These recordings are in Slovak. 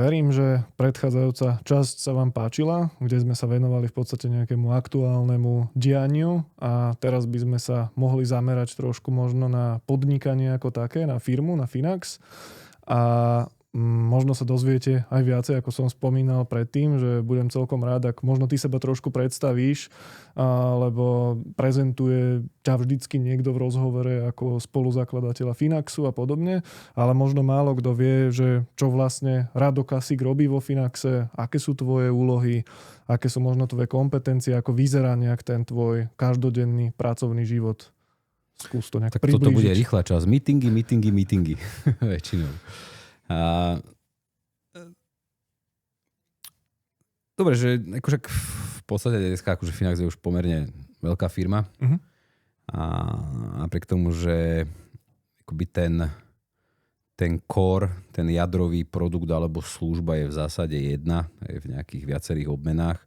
Verím, že predchádzajúca časť sa vám páčila, kde sme sa venovali v podstate nejakému aktuálnemu dianiu a teraz by sme sa mohli zamerať trošku možno na podnikanie ako také, na firmu, na Finax a možno sa dozviete aj viacej, ako som spomínal predtým, že budem celkom rád, ak možno ty seba trošku predstavíš, lebo prezentuje ťa vždycky niekto v rozhovore ako spoluzakladateľa Finaxu a podobne, ale možno málo kto vie, že čo vlastne Rado Kasík robí vo Finaxe, aké sú tvoje úlohy, aké sú možno tvoje kompetencie, ako vyzerá nejak ten tvoj každodenný pracovný život. Skús to nejak tak priblížiť. Toto bude rýchla časť. Meetingy. Väčšinou. Dobre, že akože v podstate dneska akože Finax je už pomerne veľká firma a napriek tomu, že akoby ten core, ten jadrový produkt alebo služba je v zásade jedna, je v nejakých viacerých obmenách.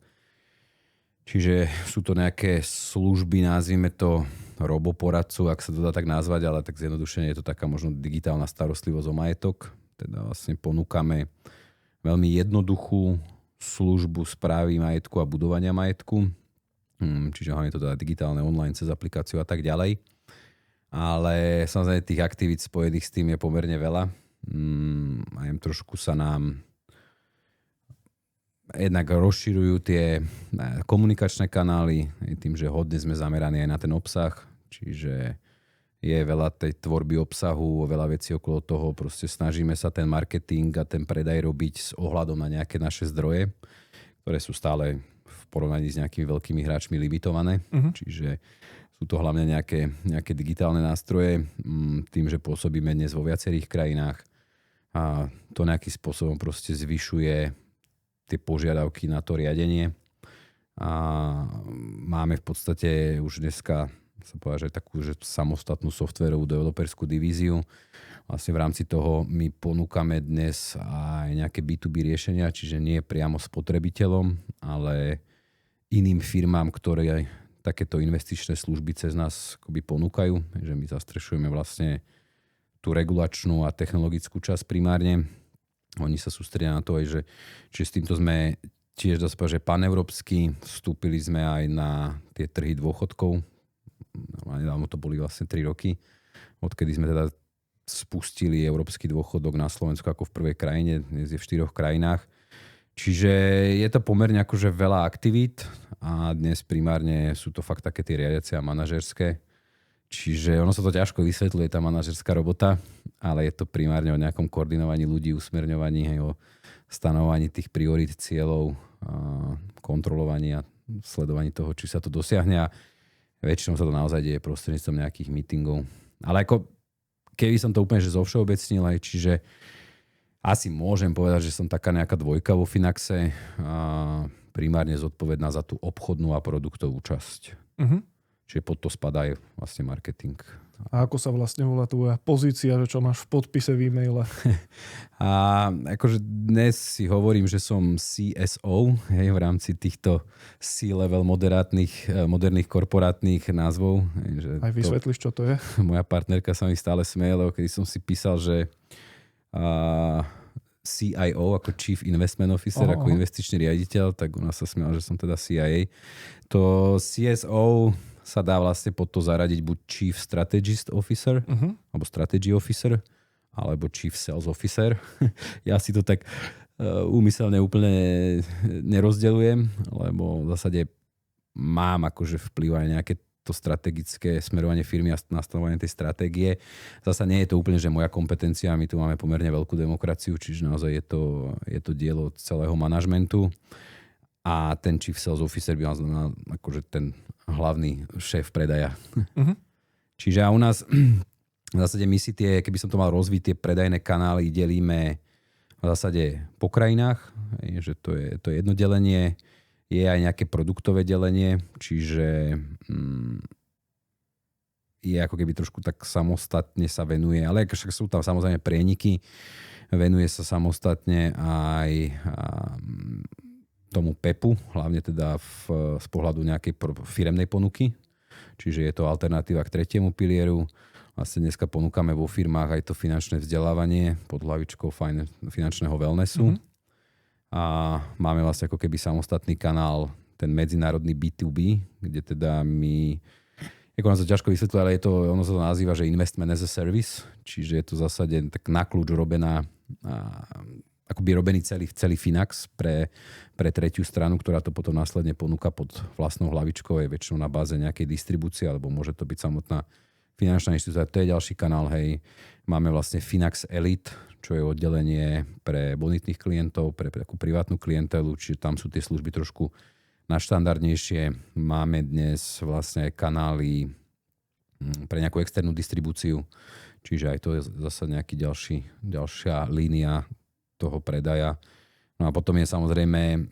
Čiže sú to nejaké služby, nazvime to roboporadcu, ak sa to dá tak nazvať, ale tak zjednodušene je to taká možno digitálna starostlivosť o majetok. Teda vlastne ponúkame veľmi jednoduchú službu správy majetku a budovania majetku. Čiže hlavne to teda digitálne online cez aplikáciu a tak ďalej. Ale samozrejme tých aktivít spojených s tým je pomerne veľa. Aj trošku sa nám jednak rozširujú tie komunikačné kanály, tým, že hodne sme zameraní aj na ten obsah. Čiže je veľa tej tvorby obsahu, veľa vecí okolo toho. Proste snažíme sa ten marketing a ten predaj robiť s ohľadom na nejaké naše zdroje, ktoré sú stále v porovnaní s nejakými veľkými hráčmi limitované. Čiže sú to hlavne nejaké digitálne nástroje. Tým, že pôsobíme dnes vo viacerých krajinách a to nejakým spôsobom proste zvyšuje tie požiadavky na to riadenie. A máme v podstate už dneska sa povedať, že takú že samostatnú softvérovú developerskú divíziu. Vlastne v rámci toho my ponúkame dnes aj nejaké B2B riešenia, čiže nie priamo spotrebiteľom, ale iným firmám, ktoré takéto investičné služby cez nás akoby ponúkajú. Že my zastrešujeme vlastne tú regulačnú a technologickú časť primárne. Oni sa sústredia na to, že s týmto sme tiež dá sa povedať, že paneurópsky. Vstúpili sme aj na tie trhy dôchodkov. Nedávno to boli vlastne 3 roky, odkedy sme teda spustili európsky dôchodok na Slovensku ako v prvej krajine, dnes je v 4 krajinách. Čiže je to pomerne akože veľa aktivít a dnes primárne sú to fakt také tie riadiace a manažerské. Čiže ono sa to ťažko vysvetľuje, tá manažerská robota, ale je to primárne o nejakom koordinovaní ľudí, usmerňovaní, o stanovaní tých priorít, cieľov, kontrolovaní a sledovaní toho, či sa to dosiahne a väčšinou sa to naozaj deje prostredníctvom nejakých meetingov. Ale ako keby som to úplne že zovšeobecnil, aj čiže asi môžem povedať, že som taká nejaká dvojka vo Finaxe a primárne zodpovedná za tú obchodnú a produktovú časť. Čiže pod to spadá aj vlastne marketing. A ako sa vlastne volá tvoja pozícia, že čo máš v podpise v e-maile? A akože dnes si hovorím, že som CSO, hej, v rámci týchto C-level moderných korporátnych názvov. Že aj vysvetlíš, čo to je? Moja partnerka sa mi stále smeje, lebo keď som si písal, že CIO ako Chief Investment Officer, ako investičný riaditeľ, tak ona sa smiala, že som teda CIA. To CSO sa dá vlastne pod to zaradiť buď Chief Strategist Officer, alebo Strategy Officer, alebo Chief Sales Officer. Ja si to tak úmyselne úplne nerozdeľujem, lebo v zásade mám akože vplyv aj nejaké to strategické smerovanie firmy a nastavovanie tej stratégie. Zasa nie je to úplne, že moja kompetencia, my tu máme pomerne veľkú demokraciu, čiže naozaj je to dielo celého manažmentu. A ten Chief Sales Officer by mal znamená akože ten hlavný šéf predaja. Čiže a u nás v zásade my si keby som to mal rozviť, tie predajné kanály delíme v zásade po krajinách, že to je jedno delenie, je aj nejaké produktové delenie, čiže je ako keby trošku tak samostatne sa venuje, ale však sú tam samozrejme prieniky, venuje sa samostatne aj tomu PEPu, hlavne teda z pohľadu nejakej firemnej ponuky. Čiže je to alternatíva k tretiemu pilieru. Vlastne dneska ponúkame vo firmách aj to finančné vzdelávanie pod hlavičkou finančného wellnessu. a máme vlastne ako keby samostatný kanál, ten medzinárodný B2B, kde teda my, ako nám to ťažko vysvetľuje, ale ono sa to nazýva, že investment as a service, čiže je to v zásade tak na kľúč robená, akoby robený celý Finax pre tretiu stranu, ktorá to potom následne ponúka pod vlastnou hlavičkou, je väčšinou na báze nejakej distribúcie, alebo môže to byť samotná finančná inštitúcia. To je ďalší kanál, hej. Máme vlastne Finax Elite, čo je oddelenie pre bonitných klientov, pre takú privátnu klientelu, čiže tam sú tie služby trošku naštandardnejšie. Máme dnes vlastne aj kanály pre nejakú externú distribúciu, čiže aj to je zase nejaký ďalšia línia toho predaja. No a potom je samozrejme,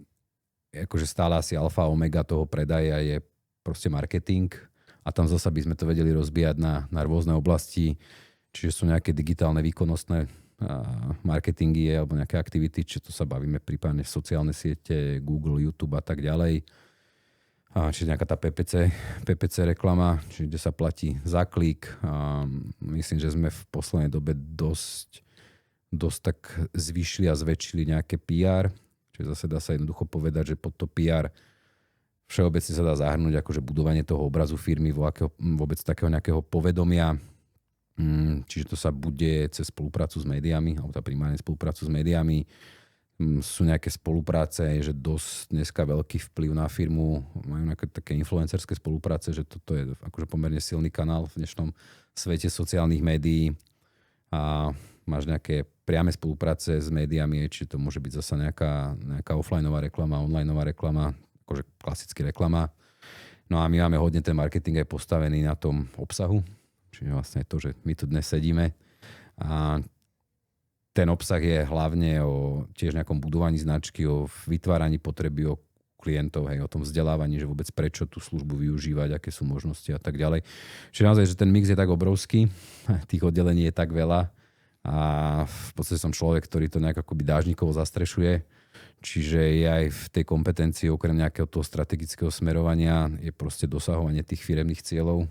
akože stále asi alfa omega toho predaja je proste marketing a tam zase by sme to vedeli rozbíjať na rôzne oblasti, čiže sú nejaké digitálne výkonnostné marketingy alebo nejaké aktivity, či to sa bavíme prípadne sociálne siete, Google, YouTube a tak ďalej. Čiže nejaká tá PPC reklama, čiže kde sa platí za klik. Myslím, že sme v poslednej dobe dosť tak zvýšili a zväčšili nejaké PR, čiže zase dá sa jednoducho povedať, že pod to PR všeobecne sa dá zahrnúť akože budovanie toho obrazu firmy, vôbec takého nejakého povedomia. Čiže to sa bude cez spoluprácu s médiami, alebo tá primárne spoluprácu s médiami. Sú nejaké spolupráce, že dosť dneska veľký vplyv na firmu, majú nejaké také influencerské spolupráce, že toto je akože pomerne silný kanál v dnešnom svete sociálnych médií. A máš nejaké priame spolupráce s médiami, či to môže byť zasa nejaká offlineová reklama, onlineová reklama, akože klasický reklama. No a my máme hodne ten marketing aj postavený na tom obsahu, čiže vlastne to, že my tu dnes sedíme a ten obsah je hlavne o tiež nejakom budovaní značky, o vytváraní potreby o klientov, hej, o tom vzdelávaní, že vôbec prečo tú službu využívať, aké sú možnosti a tak ďalej. Čiže naozaj, že ten mix je tak obrovský, tých oddelení je tak veľa a v podstate som človek, ktorý to nejak akoby dážnikovo zastrešuje, čiže je aj v tej kompetencii okrem nejakého toho strategického smerovania je proste dosahovanie tých firemných cieľov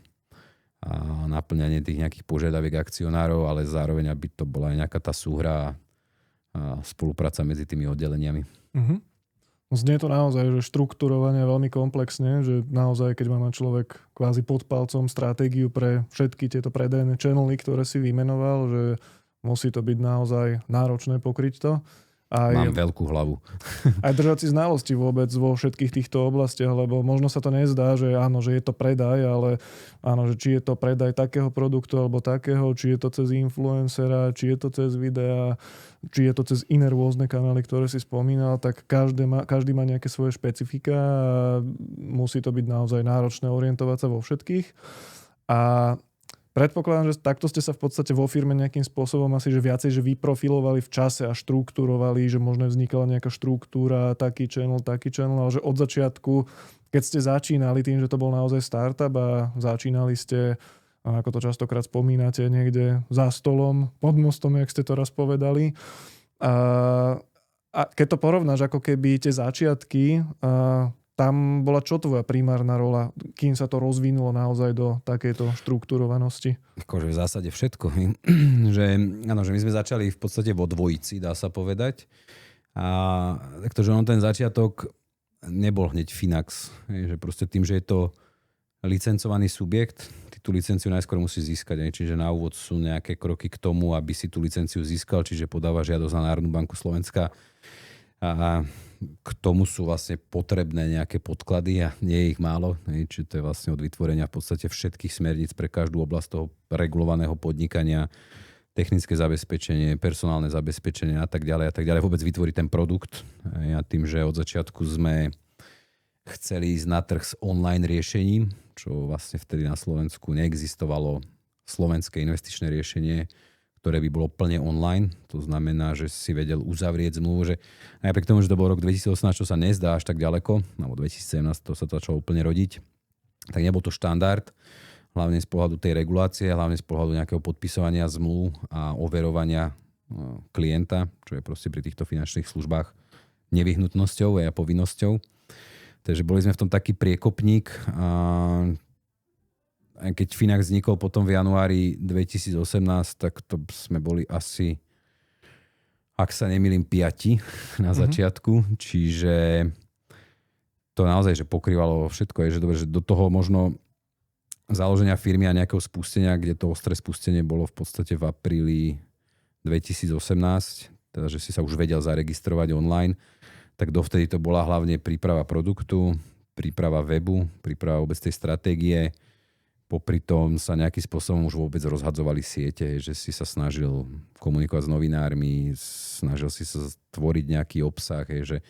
a naplňanie tých nejakých požiadaviek akcionárov, ale zároveň, aby to bola aj nejaká tá súhra a spolupráca medzi tými oddeleniami. Uh-huh. Znie to naozaj, že štrukturovanie veľmi komplexne, že naozaj, keď má človek kvázi pod palcom stratégiu pre všetky tieto predajné channely, ktoré si vymenoval, že musí to byť naozaj náročné pokryť to. Mám veľkú hlavu. Aj držať si znalosti vôbec vo všetkých týchto oblastiach, lebo možno sa to nezdá, že áno, že je to predaj, ale áno, že či je to predaj takého produktu alebo takého, či je to cez influencera, či je to cez videa, či je to cez iné rôzne kanály, ktoré si spomínal, tak každý má nejaké svoje špecifika a musí to byť naozaj náročné orientovať sa vo všetkých. A predpokladám, že takto ste sa v podstate vo firme nejakým spôsobom asi že viacej že vyprofilovali v čase a štruktúrovali, že možno vznikala nejaká štruktúra, taký channel, ale že od začiatku, keď ste začínali tým, že to bol naozaj startup a začínali ste, ako to častokrát spomínate, niekde za stolom, pod mostom, jak ste to raz povedali. A keď to porovnáš ako keby tie začiatky, tam bola čo tvoja primárna rola, kým sa to rozvinulo naozaj do takejto štruktúrovanosti? Akože v zásade všetko. že my sme začali v podstate vo dvojici, dá sa povedať. A takto, že ten začiatok nebol hneď Finax. Že proste tým, že je to licencovaný subjekt, ty tú licenciu najskôr musí získať. Čiže na úvod sú nejaké kroky k tomu, aby si tú licenciu získal, čiže podáva žiadosť na Národnú banku Slovenska. A k tomu sú vlastne potrebné nejaké podklady a nie je ich málo. Čiže to je vlastne od vytvorenia v podstate všetkých smerníc pre každú oblasť toho regulovaného podnikania, technické zabezpečenie, personálne zabezpečenie a tak ďalej. Vôbec vytvoriť ten produkt. A tým, že od začiatku sme chceli ísť na trh s online riešením, čo vlastne vtedy na Slovensku neexistovalo slovenské investičné riešenie, ktoré by bolo plne online. To znamená, že si vedel uzavrieť zmluvu, že napriek tomu, že to bol rok 2018, čo sa nezdá až tak ďaleko, alebo 2017 to sa to začalo úplne rodiť, tak nebol to štandard, hlavne z pohľadu tej regulácie, hlavne z pohľadu nejakého podpisovania zmluv a overovania klienta, čo je proste pri týchto finančných službách nevyhnutnosťou a povinnosťou. Takže boli sme v tom taký priekopník a keď Finax vznikol potom v januári 2018, tak to sme boli asi ak sa nemýlim, 5 na začiatku, čiže to naozaj, že pokrývalo všetko, je, že dobre, že do toho možno založenia firmy a nejakého spustenia, kde to ostré spustenie bolo v podstate v apríli 2018, teda že si sa už vedel zaregistrovať online, tak dovtedy to bola hlavne príprava produktu, príprava webu, príprava vôbec tej stratégie. Popri tom sa nejakým spôsobom už vôbec rozhadzovali siete, že si sa snažil komunikovať s novinármi, snažil si sa tvoriť nejaký obsah, že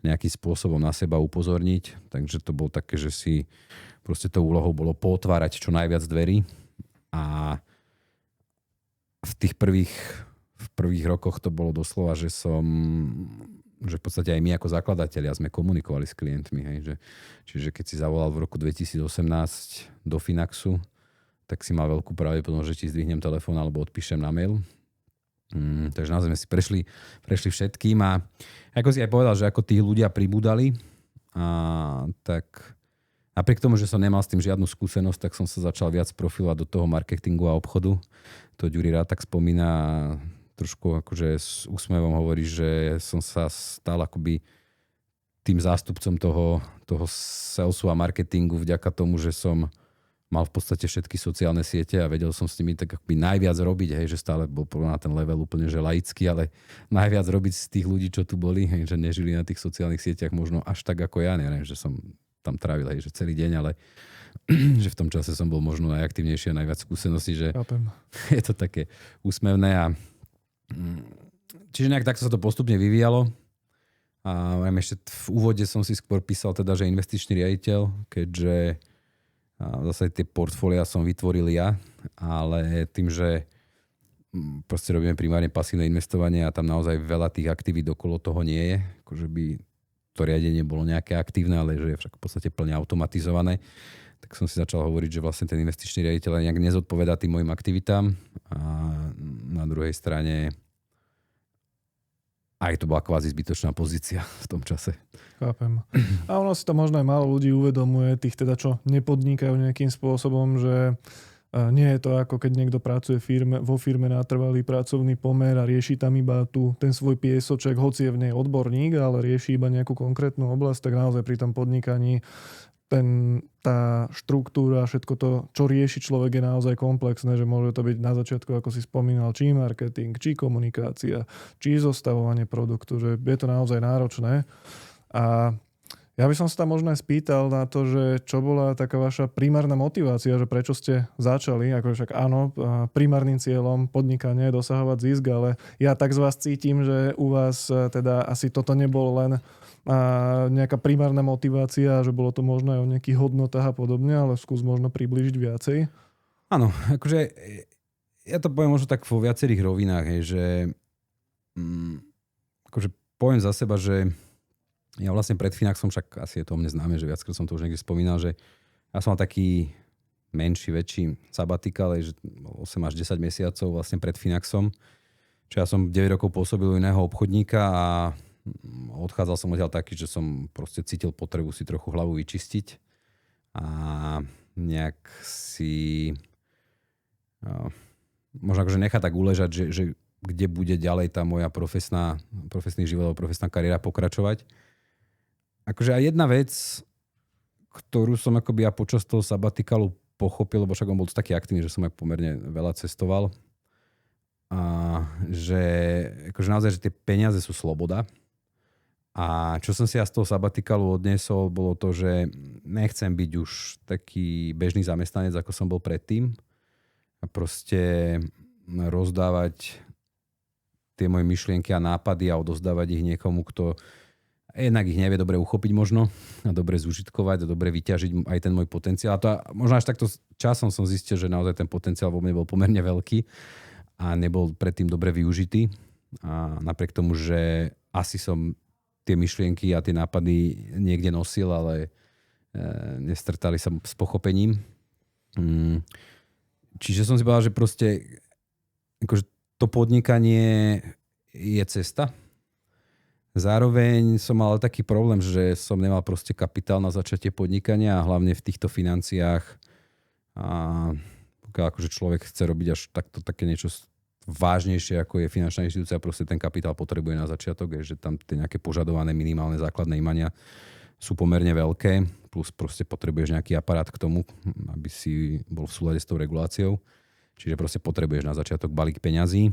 nejakým spôsobom na seba upozorniť. Takže to bolo také, že si proste tou úlohou bolo potvárať čo najviac dverí. A v tých prvých rokoch to bolo doslova, že v podstate aj my ako zakladatelia sme komunikovali s klientmi. Hej, čiže keď si zavolal v roku 2018 do Finaxu, tak si mal veľkú pravdepodobnosť, že ti zdvihnem telefón alebo odpíšem na mail. Takže naozaj sme si prešli všetkým a ako si aj povedal, že ako tí ľudia pribúdali, tak napriek tomu, že som nemal s tým žiadnu skúsenosť, tak som sa začal viac profilovať do toho marketingu a obchodu. To Ďuri rád tak spomína, trošku akože s úsmevom hovorí, že som sa stal akoby tým zástupcom toho salesu a marketingu vďaka tomu, že som mal v podstate všetky sociálne siete a vedel som s nimi tak akoby najviac robiť, hej, že stále bol na ten level úplne že laický, ale najviac robiť z tých ľudí, čo tu boli, hej, že nežili na tých sociálnych sieťach možno až tak ako ja, neviem, že som tam trávil, hej, že celý deň, ale že v tom čase som bol možno najaktívnejší a najviac skúseností, že je to také úsmevné a čiže nejak takto sa to postupne vyvíjalo a ešte v úvode som si skôr písal teda, že investičný riaditeľ, keďže zase tie portfólia som vytvoril ja, ale tým, že proste robíme primárne pasívne investovanie a tam naozaj veľa tých aktivít okolo toho nie je, akože by to riadenie bolo nejaké aktívne, ale že je však v podstate plne automatizované, tak som si začal hovoriť, že vlastne ten investičný riaditeľ nejak nezodpovedá tým mojim aktivitám a na druhej strane aj to bola kvázi zbytočná pozícia v tom čase. Chápem. A ono si to možno aj málo ľudí uvedomuje, tých teda, čo nepodnikajú nejakým spôsobom, že nie je to ako keď niekto pracuje vo firme na trvalý pracovný pomer a rieši tam iba ten svoj piesoček, hoci je v nej odborník, ale rieši iba nejakú konkrétnu oblasť, tak naozaj pri tom podnikaní tá štruktúra, všetko to, čo rieši človek, je naozaj komplexné, že môže to byť na začiatku, ako si spomínal, či marketing, či komunikácia, či zostavovanie produktu, že je to naozaj náročné. A ja by som sa tam možno aj spýtal na to, že čo bola taká vaša primárna motivácia, že prečo ste začali, ako však áno, primárnym cieľom podnikania je dosahovať zisk, ale ja tak z vás cítim, že u vás teda asi toto nebolo len nejaká primárna motivácia, že bolo to možno aj o nejakých hodnotách a podobne, ale skús možno priblížiť viacej. Áno, akože ja to poviem možno tak vo viacerých rovinách, hej, že akože poviem za seba, že ja vlastne pred Finaxom, však asi je to o mne známe, že viackrát som to už niekde spomínal, že ja som mal taký menší, väčší sabatikál, že 8 až 10 mesiacov vlastne pred Finaxom. Čiže ja som 9 rokov pôsobil u iného obchodníka a odchádzal som odtiaľ taký, že som proste cítil potrebu si trochu hlavu vyčistiť a nejak si možno akože nechať tak uležať, že kde bude ďalej tá moja profesný život alebo profesná kariéra pokračovať. Akože aj jedna vec, ktorú som akoby ja počas toho sabatikalu pochopil, lebo však on bol taký aktívny, že som aj pomerne veľa cestoval a že akože naozaj, že tie peniaze sú sloboda. A čo som si ja z toho sabatikalu odniesol, bolo to, že nechcem byť už taký bežný zamestnanec, ako som bol predtým. A proste rozdávať tie moje myšlienky a nápady a odozdávať ich niekomu, kto jednak ich nevie dobre uchopiť možno a dobre zúžitkovať a dobre vyťažiť aj ten môj potenciál. A to možno až takto časom som zistil, že naozaj ten potenciál vo mne bol pomerne veľký a nebol predtým dobre využitý. A napriek tomu, že asi som tie myšlienky a tie nápady niekde nosil, ale nestrtali sa s pochopením. Čiže som si povedal, že proste akože to podnikanie je cesta. Zároveň som mal taký problém, že som nemal proste kapitál na začatie podnikania a hlavne v týchto financiách. A pokiaľ akože človek chce robiť až takto také niečo vážnejšie, ako je finančná inštitúcia, proste ten kapitál potrebuje na začiatok, že tam tie nejaké požadované minimálne základné imania sú pomerne veľké, plus proste potrebuješ nejaký aparát k tomu, aby si bol v súlade s tou reguláciou. Čiže proste potrebuješ na začiatok balík peňazí.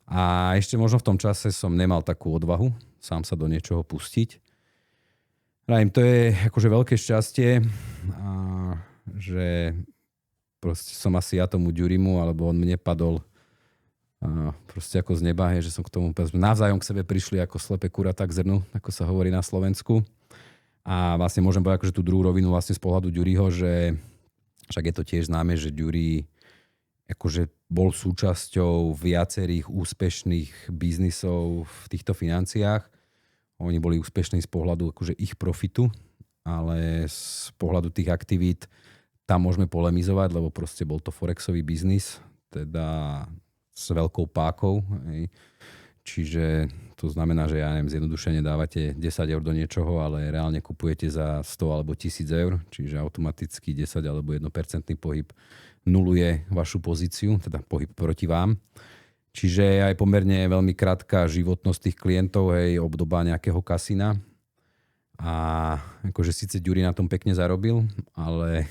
A ešte možno v tom čase som nemal takú odvahu sám sa do niečoho pustiť. To je akože veľké šťastie, že proste som asi ja tomu Ďurimu, alebo on mne padol proste ako z neba, že som k tomu navzájom k sebe prišli ako slepé kuratá k zrnu, ako sa hovorí na Slovensku. A vlastne môžem povedať akože tú druhú rovinu vlastne z pohľadu Ďuriho, že však je to tiež známe, že Ďuri akože bol súčasťou viacerých úspešných biznisov v týchto financiách. Oni boli úspešní z pohľadu akože ich profitu, ale z pohľadu tých aktivít tam môžeme polemizovať, lebo proste bol to forexový biznis, teda s veľkou pákou. Hej. Čiže to znamená, že ja neviem, zjednodušene dávate 10 eur do niečoho, ale reálne kupujete za 100 alebo 1000 eur, čiže automaticky 10 alebo 1% pohyb nuluje vašu pozíciu, teda pohyb proti vám. Čiže aj pomerne veľmi krátka životnosť tých klientov, obdoba nejakého kasína. A akože síce Ďuri na tom pekne zarobil, ale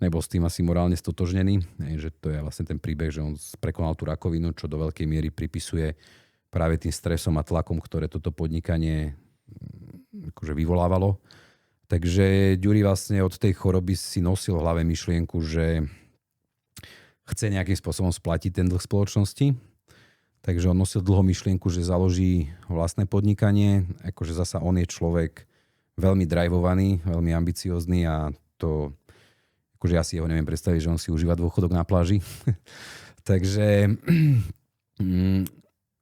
nebol s tým asi morálne stotožnený. Že to je vlastne ten príbeh, že on prekonal tú rakovinu, čo do veľkej miery pripisuje práve tým stresom a tlakom, ktoré toto podnikanie akože vyvolávalo. Takže Ďuri vlastne od tej choroby si nosil v hlave myšlienku, že chce nejakým spôsobom splatiť ten dlh spoločnosti. Takže on nosil dlho myšlienku, že založí vlastné podnikanie. Akože zasa on je človek veľmi drivovaný, veľmi ambiciózny a to, akože ja si jeho neviem predstaviť, že on si užíva dôchodok na pláži. Takže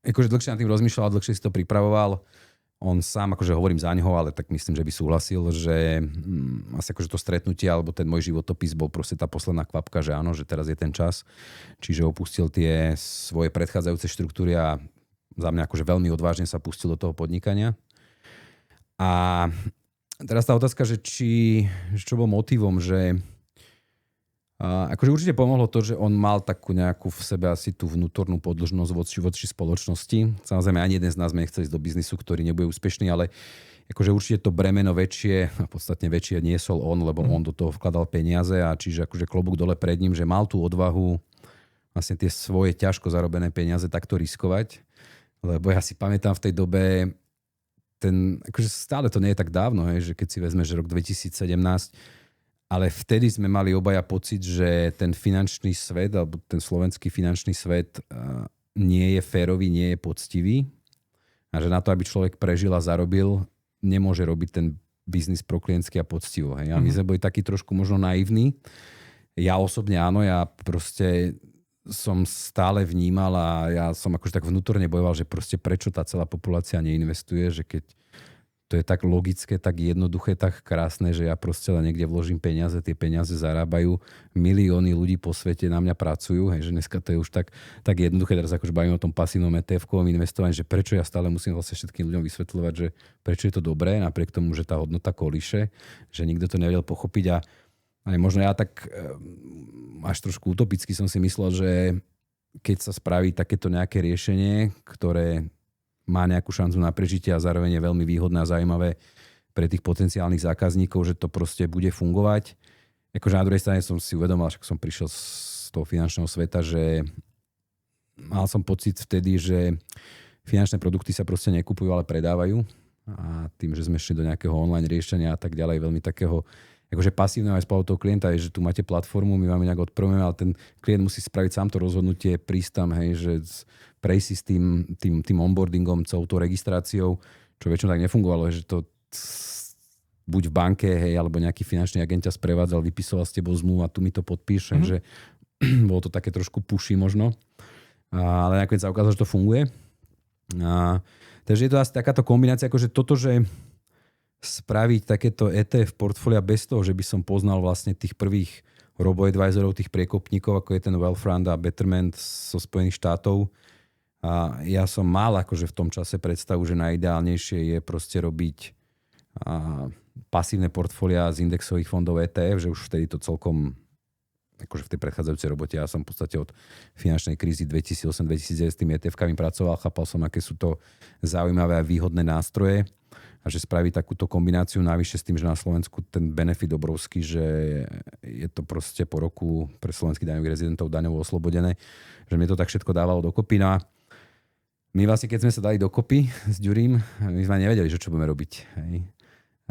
akože dlhšie nad tým rozmýšľal, dlhšie si to pripravoval. On sám, akože hovorím za ňoho, ale tak myslím, že by súhlasil, že asi akože to stretnutie alebo ten môj životopis bol proste tá posledná kvapka, že áno, že teraz je ten čas. Čiže opustil tie svoje predchádzajúce štruktúry a za mňa akože veľmi odvážne sa pustil do toho podnikania. A teraz tá otázka, že čo bol motivom, že akože určite pomohlo to, že on mal takú nejakú v sebe asi tú vnútornú podĺžnosť voči spoločnosti. Samozrejme, ani jeden z nás nechce ísť do biznisu, ktorý nebude úspešný, ale akože určite to bremeno väčšie, a podstatne väčšie niesol on, lebo on do toho vkladal peniaze a čiže akože klobúk dole pred ním, že mal tú odvahu vlastne tie svoje ťažko zarobené peniaze takto riskovať. Lebo ja si pamätám v tej dobe, akože stále to nie je tak dávno, že keď si vezme, že rok 2017, ale vtedy sme mali obaja pocit, že ten finančný svet, alebo ten slovenský finančný svet nie je férový, nie je poctivý. A že na to, aby človek prežil a zarobil, nemôže robiť ten biznis pro klientský a poctivo. Hej. A my sme boli takí trošku možno naivní. Ja osobne áno, ja proste som stále vnímal a ja som akože tak vnútorne bojoval, že proste prečo tá celá populácia neinvestuje, že keď to je tak logické, tak jednoduché, tak krásne, že ja proste len niekde vložím peniaze, tie peniaze zarábajú, milióny ľudí po svete na mňa pracujú, hej, že dneska to je už tak jednoduché, teraz akože bavím o tom pasívnom ETF-kovom investovaní, že prečo ja stále musím vlastne všetkým ľuďom vysvetľovať, že prečo je to dobré, napriek tomu, že tá hodnota kolíše, že nikto to nevedel pochopiť a aj možno ja tak až trošku utopicky som si myslel, že keď sa spraví takéto nejaké riešenie, ktoré má nejakú šancu na prežitie a zároveň je veľmi výhodné a zaujímavé pre tých potenciálnych zákazníkov, že to proste bude fungovať. Akože na druhej strane som si uvedomil, že som prišiel z toho finančného sveta, že mal som pocit vtedy, že finančné produkty sa proste nekupujú, ale predávajú. A tým, že sme šli do nejakého online riešenia a tak ďalej, veľmi takého akože pasívneho aj spolu toho klienta je, že tu máte platformu, my máme nejak odprvujeme, ale ten klient musí spraviť sám to rozhodnutie, prísť tam, hej, že prejsť si s tým onboardingom, celou tou registráciou, čo väčšinou tak nefungovalo, že to buď v banke, hej, alebo nejaký finančný agent ťa sprevádzal, vypisoval s tebou zmluvu a tu mi to podpíš, že bolo to také trošku pushy možno, ale nakoniec sa ukázalo, že to funguje. Takže je to asi takáto kombinácia, akože toto, že spraviť takéto ETF portfólia bez toho, že by som poznal vlastne tých prvých robo-advisorov, tých priekopníkov, ako je ten Wealthfront a Betterment zo Spojených štátov. A ja som mal akože v tom čase predstavu, že najideálnejšie je proste robiť pasívne portfólia z indexových fondov ETF, že už vtedy to celkom akože v tej predchádzajúcej robote. Ja som v podstate od finančnej krízy 2008-2009 s tými ETF-kami pracoval, chápal som, aké sú to zaujímavé a výhodné nástroje a že spraví takúto kombináciu navyše s tým, že na Slovensku ten benefit obrovský, že je to proste po roku pre slovenských daňových rezidentov daňovo oslobodené, že mi to tak všetko dávalo dokopy. No a my vlastne, keď sme sa dali dokopy s Ďurím, my sme nevedeli, že čo budeme robiť. Hej.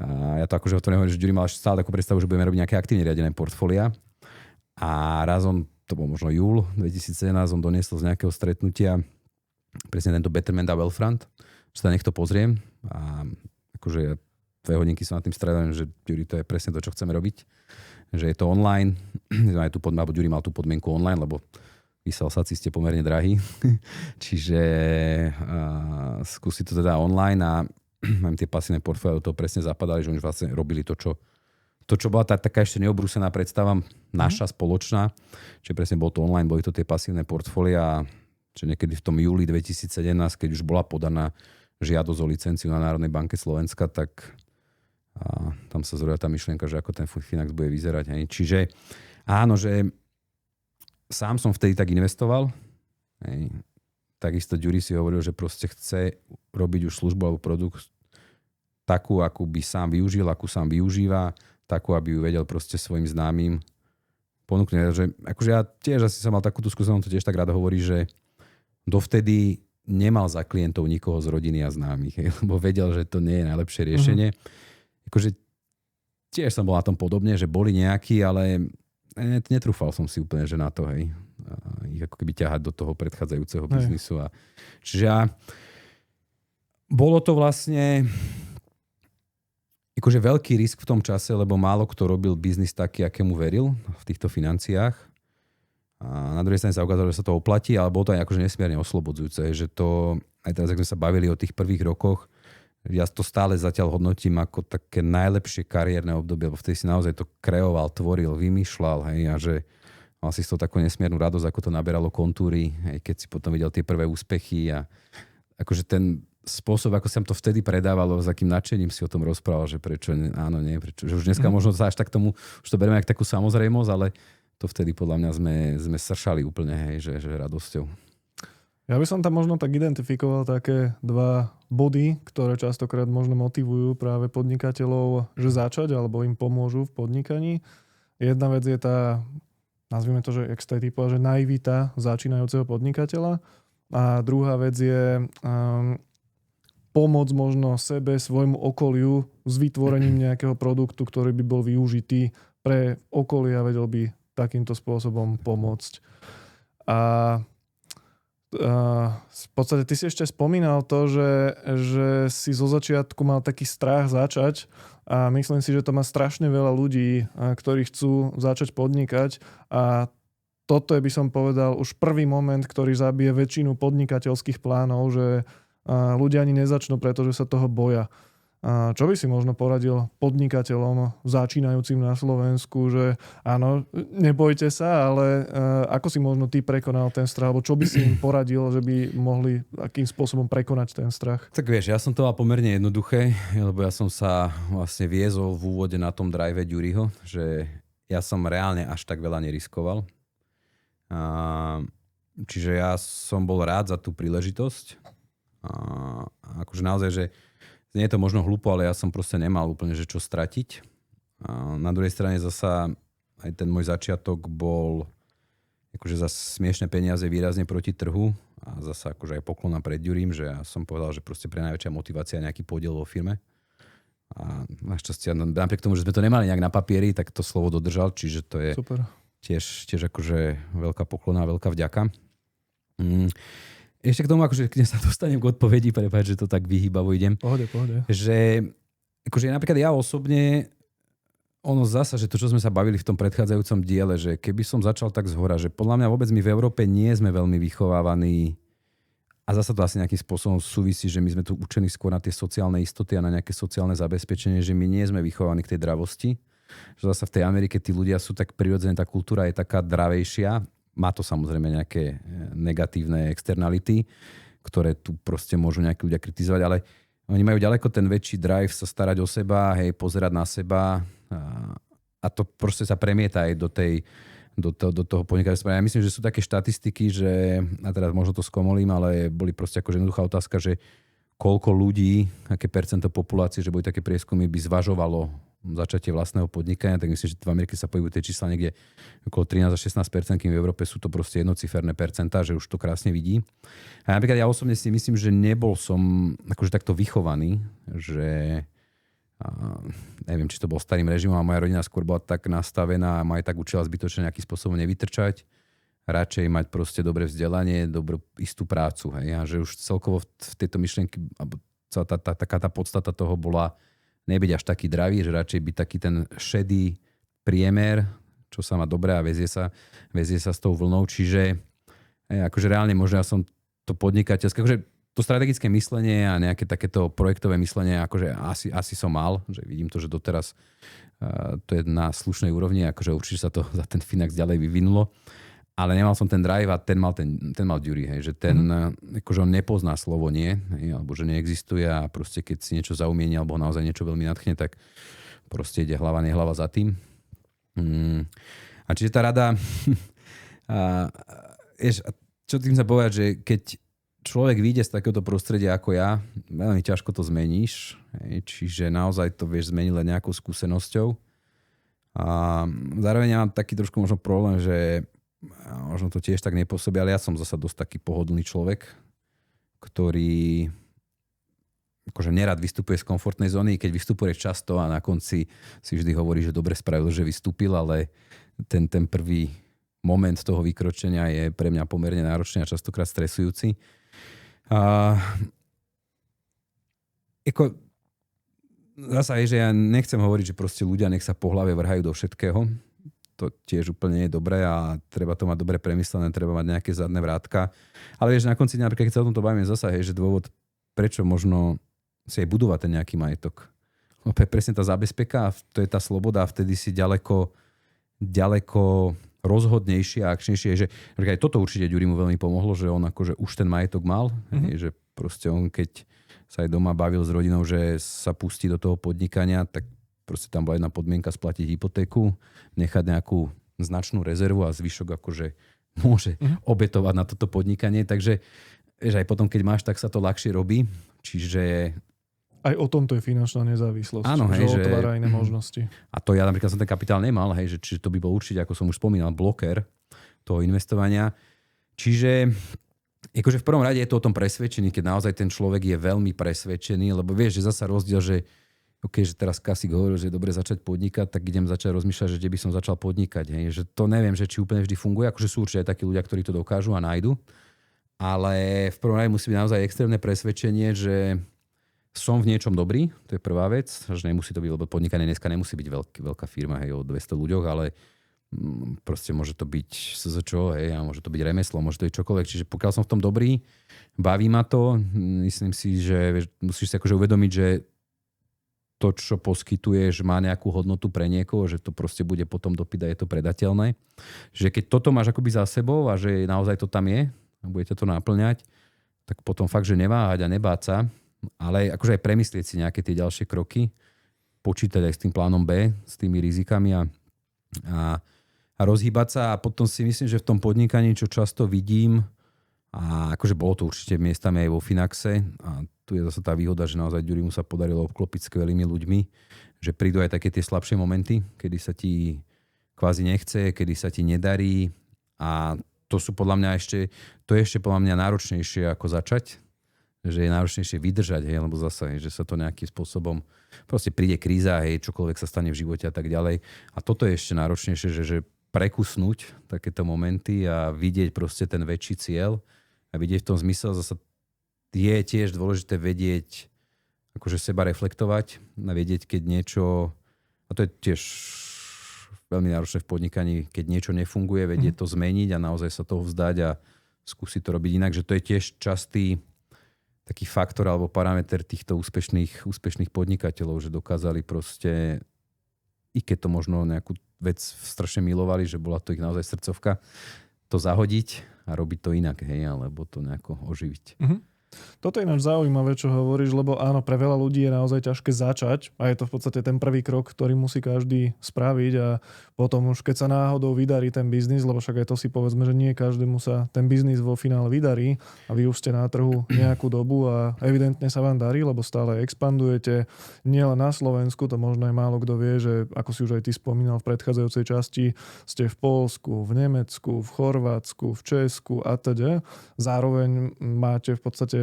A ja to akože to nehovorím, že Ďuri mal stále takú predstavu, že budeme robiť nejaké aktívne riadené portfólia. A raz to bol možno júl 2017, on doniesol z nejakého stretnutia presne tento Betterment a Wealthfront, že sa niekto pozriem a akože 2 hodinky som nad tým stredal, že Ďuri, to je presne to, čo chceme robiť. Že je to online, alebo Ďuri mal tú podmienku online, lebo vysalsáci ste pomerne drahí. Čiže skúsiť to teda online a mám tie pasívne portfólia do toho presne zapadali, že oni vlastne robili to, čo bola taká ešte neobrúsená predstava naša spoločná, že presne bol to online, boli to tie pasívne portfólia, že niekedy v tom júli 2017, keď už bola podaná žiadosť o licenciu na Národnej banke Slovenska, tak tam sa zrodila tá myšlienka, že ako ten Finax bude vyzerať. Hej. Čiže áno, že sám som vtedy tak investoval. Hej. Takisto Ďuri si hovoril, že proste chce robiť už službu alebo produkt takú, akú by sám využil, akú sám využíva, takú, aby ju vedel proste svojim známym ponúknuť. Že, akože ja tiež asi som mal takúto skúsenosť, to tiež tak rád hovorí, že dovtedy nemal za klientov nikoho z rodiny a známych, lebo vedel, že to nie je najlepšie riešenie. Akože tiež som bol na tom podobne, že boli nejakí, ale netrúfal som si úplne, že na to, hej. Ich ako keby ťahať do toho predchádzajúceho biznisu. Čiže bolo to vlastne akože veľký risk v tom čase, lebo málo kto robil biznis taký, akému veril v týchto financiách. A na druhej strane sa ukázalo, že sa to oplatí, ale bolo to aj akože nesmierne oslobodzujúce, že to, aj teraz, ak sme sa bavili o tých prvých rokoch, ja to stále zatiaľ hodnotím ako také najlepšie kariérne obdobie, lebo vtedy si naozaj to kreoval, tvoril, vymýšľal, hej, a že mal si z toho takú nesmiernu radosť, ako to naberalo kontúry, hej, keď si potom videl tie prvé úspechy a akože ten spôsob, ako som to vtedy predávalo, s akým nadšením si o tom rozprával, že prečo, áno, nie, prečo, že už dneska možno sa až tak tomu, už to bereme ako takú samozrejmosť, ale to vtedy podľa mňa sme sršali úplne, hej, že radosťou. Ja by som tam možno tak identifikoval také 2 body, ktoré častokrát možno motivujú práve podnikateľov, že začať alebo im pomôžu v podnikaní. Jedna vec je tá, nazvime to, že typová, že naivita začínajúceho podnikateľa. A druhá vec je pomôcť možno sebe, svojmu okoliu s vytvorením nejakého produktu, ktorý by bol využitý pre okolie a vedel by takýmto spôsobom pomôcť. A v podstate ty si ešte spomínal to, že si zo začiatku mal taký strach začať a myslím si, že to má strašne veľa ľudí, ktorí chcú začať podnikať a toto je, by som povedal, už prvý moment, ktorý zabije väčšinu podnikateľských plánov, že ľudia ani nezačnú, pretože sa toho boja. Čo by si možno poradil podnikateľom začínajúcim na Slovensku, že áno, nebojte sa, ale ako si možno ty prekonal ten strach, alebo čo by si im poradil, že by mohli akým spôsobom prekonať ten strach? Tak vieš, ja som to mal pomerne jednoduché, lebo ja som sa vlastne viezol v úvode na tom drive Ďuriho, že ja som reálne až tak veľa neriskoval. Čiže ja som bol rád za tú príležitosť. Akože naozaj, že nie je to možno hlúpo, ale ja som proste nemal úplne, že čo stratiť. A na druhej strane zasa aj ten môj začiatok bol akože za smiešné peniaze výrazne proti trhu a zasa akože aj poklona pred Ďurím, že ja som povedal, že proste pre najväčšia motivácia je nejaký podiel vo firme. A našťastie, napriek tomu, že sme to nemali nejak na papieri, tak to slovo dodržal, čiže to je super. Tiež akože veľká poklona, veľká vďaka. Ešte k tomu, akože keď sa dostanem k odpovedi, prepáč, že to tak vyhýbavo idem. Pohode. Že akože napríklad ja osobne, ono zasa, že to, čo sme sa bavili v tom predchádzajúcom diele, že keby som začal tak zhora, že podľa mňa vôbec my v Európe nie sme veľmi vychovávaní a zasa to asi nejakým spôsobom súvisí, že my sme tu učení skôr na tie sociálne istoty a na nejaké sociálne zabezpečenie, že my nie sme vychovaní k tej dravosti. Že zasa v tej Amerike tí ľudia sú tak prirodzené, tá kultúra je taká dravejšia. Má to samozrejme nejaké negatívne externality, ktoré tu proste môžu nejakí ľudia kritizovať, ale oni majú ďaleko ten väčší drive sa starať o seba, hej, pozerať na seba a to proste sa premieta aj do toho podnikateľstva. Ja myslím, že sú také štatistiky, že, a teraz možno to skomolím, ale boli proste akože jednoduchá otázka, že koľko ľudí, aké percento populácie, že boli také prieskumy, by zvažovalo začatie vlastného podnikania, tak myslím, že v Amerike sa pohybujú tie čísla niekde okolo 13 až 16%, kým v Európe sú to proste jednociferné percentá, že už to krásne vidí. A napríklad ja osobne si myslím, že nebol som akože takto vychovaný, že neviem, či to bol starým režimom a moja rodina skôr bola tak nastavená a ma aj tak učila zbytočne nejakým spôsobom nevytrčať. Radšej mať proste dobré vzdelanie, dobrú istú prácu. Hej. A že už celkovo v tejto myšlienky taká tá podstata toho bola nebyť až taký dravý, že radšej byť taký ten šedý priemer, čo sa má dobre a vezie sa s tou vlnou. Čiže akože reálne možno ja som to podnikateľské, akože to strategické myslenie a nejaké takéto projektové myslenie, akože asi som mal, že vidím to, že doteraz to je na slušnej úrovni, akože určite sa to za ten Finax ďalej vyvinulo, ale nemal som ten drive a ten mal Ďuri, hej, že ten, akože on nepozná slovo nie, hej, alebo že neexistuje a proste keď si niečo zaumieni alebo naozaj niečo veľmi nadchne, tak proste ide hlava, nehlava za tým. A čiže tá rada čo tým sa povedať, že keď človek vyjde z takéhoto prostredia ako ja, veľmi ťažko to zmeníš. Hej, čiže naozaj to vieš zmeniť len nejakou skúsenosťou. A zároveň ja mám taký trošku možno problém, že možno to tiež tak nepôsobí, ale ja som zasa dosť taký pohodlný človek, ktorý akože nerad vystupuje z komfortnej zóny, keď vystupuje často a na konci si vždy hovorí, že dobre spravil, že vystúpil, ale ten prvý moment toho vykročenia je pre mňa pomerne náročný a častokrát stresujúci. Zasa je, že ja nechcem hovoriť, že proste ľudia nech sa po hlave vrhajú do všetkého. To tiež úplne nie je dobré a treba to mať dobre premyslené, treba mať nejaké zadné vrátka. Ale vieš, na konci dňa, napríklad keď sa o tomto bavíme zasa, je, že dôvod, prečo možno si aj budovať ten nejaký majetok. Opäť presne tá zabezpeka, to je tá sloboda a vtedy si ďaleko rozhodnejšie a akčnejšie, že aj toto určite Ďurimu veľmi pomohlo, že on akože už ten majetok mal, že proste on keď sa aj doma bavil s rodinou, že sa pustí do toho podnikania, tak proste tam bola jedna podmienka splatiť hypotéku, nechať nejakú značnú rezervu a zvyšok akože môže obetovať na toto podnikanie, takže vieš, aj potom keď máš, tak sa to ľahšie robí, čiže aj o tomto je finančná nezávislosť. Áno, hej, že otvára iné možnosti. A to ja napríklad som ten kapitál nemal, hej, že čiže to by bol určite, ako som už spomínal, bloker toho investovania. Čiže akože v prvom rade je to o tom presvedčení, keď naozaj ten človek je veľmi presvedčený, lebo vieš, že zasa rozdiel, že že teraz Kasík hovoril, že je dobre začať podnikať, tak idem začať rozmýšľať, že kde by som začal podnikať. Hej. Že to neviem, že či úplne vždy funguje, akože sú určite aj takí ľudia, ktorí to dokážu a nájdu. Ale v prvom rade musí byť naozaj extrémne presvedčenie, že som v niečom dobrý, to je prvá vec, že nemusí to byť, lebo podnikanie dneska nemusí byť veľká firma, hej, o 200 ľuďoch, ale proste môže to byť SZČO, hej, a môže to byť remeslo, môže to byť čokoľvek. Čiže pokiaľ som v tom dobrý, baví ma to, myslím si, že musíš si akože uvedomiť, že to, čo poskytuješ, má nejakú hodnotu pre niekoho, že to proste bude potom dopyt a je to predateľné. Že keď toto máš akoby za sebou a že naozaj to tam je a budete to naplňať, tak potom fakt, že neváhať a nebáť sa, ale akože aj premyslieť si nejaké tie ďalšie kroky, počítať aj s tým plánom B, s tými rizikami a rozhýbať sa. A potom si myslím, že v tom podnikaní, čo často vidím, a akože bolo to určite miestami aj vo Finaxe, a tu je zase tá výhoda, že naozaj Ďurimu sa podarilo obklopiť skvelými ľuďmi, že prídu aj také tie slabšie momenty, kedy sa ti kvázi nechce, kedy sa ti nedarí a to sú podľa mňa to je ešte podľa mňa náročnejšie ako začať, že je náročnejšie vydržať, hej, lebo zase, že sa to nejakým spôsobom, proste príde kríza, hej, čokoľvek sa stane v živote a tak ďalej. A toto je ešte náročnejšie, že prekusnúť takéto momenty a vidieť proste ten väčší cieľ a vidieť v tom zmysel, zase je tiež dôležité vedieť, akože seba reflektovať a vedieť, keď niečo, a to je tiež veľmi náročné v podnikaní, keď niečo nefunguje, vedieť to zmeniť a naozaj sa toho vzdať a skúsiť to robiť inak, že to je tiež častý taký faktor alebo parameter týchto úspešných podnikateľov, že dokázali proste, i keď to možno nejakú vec strašne milovali, že bola to ich naozaj srdcovka, to zahodiť a robiť to inak, hej, alebo to nejako oživiť. Toto je ináč zaujímavé, čo hovoríš, lebo áno, pre veľa ľudí je naozaj ťažké začať a je to v podstate ten prvý krok, ktorý musí každý spraviť a potom už keď sa náhodou vydarí ten biznis, lebo však aj to si povedzme, že nie každému sa ten biznis vo finále vydarí a vy už ste na trhu nejakú dobu a evidentne sa vám darí, lebo stále expandujete nielen na Slovensku, to možno aj málo kto vie, že ako si už aj ty spomínal v predchádzajúcej časti, ste v Poľsku, v Nemecku, v Chorvátsku, v Česku a teda. Zároveň máte v podstate,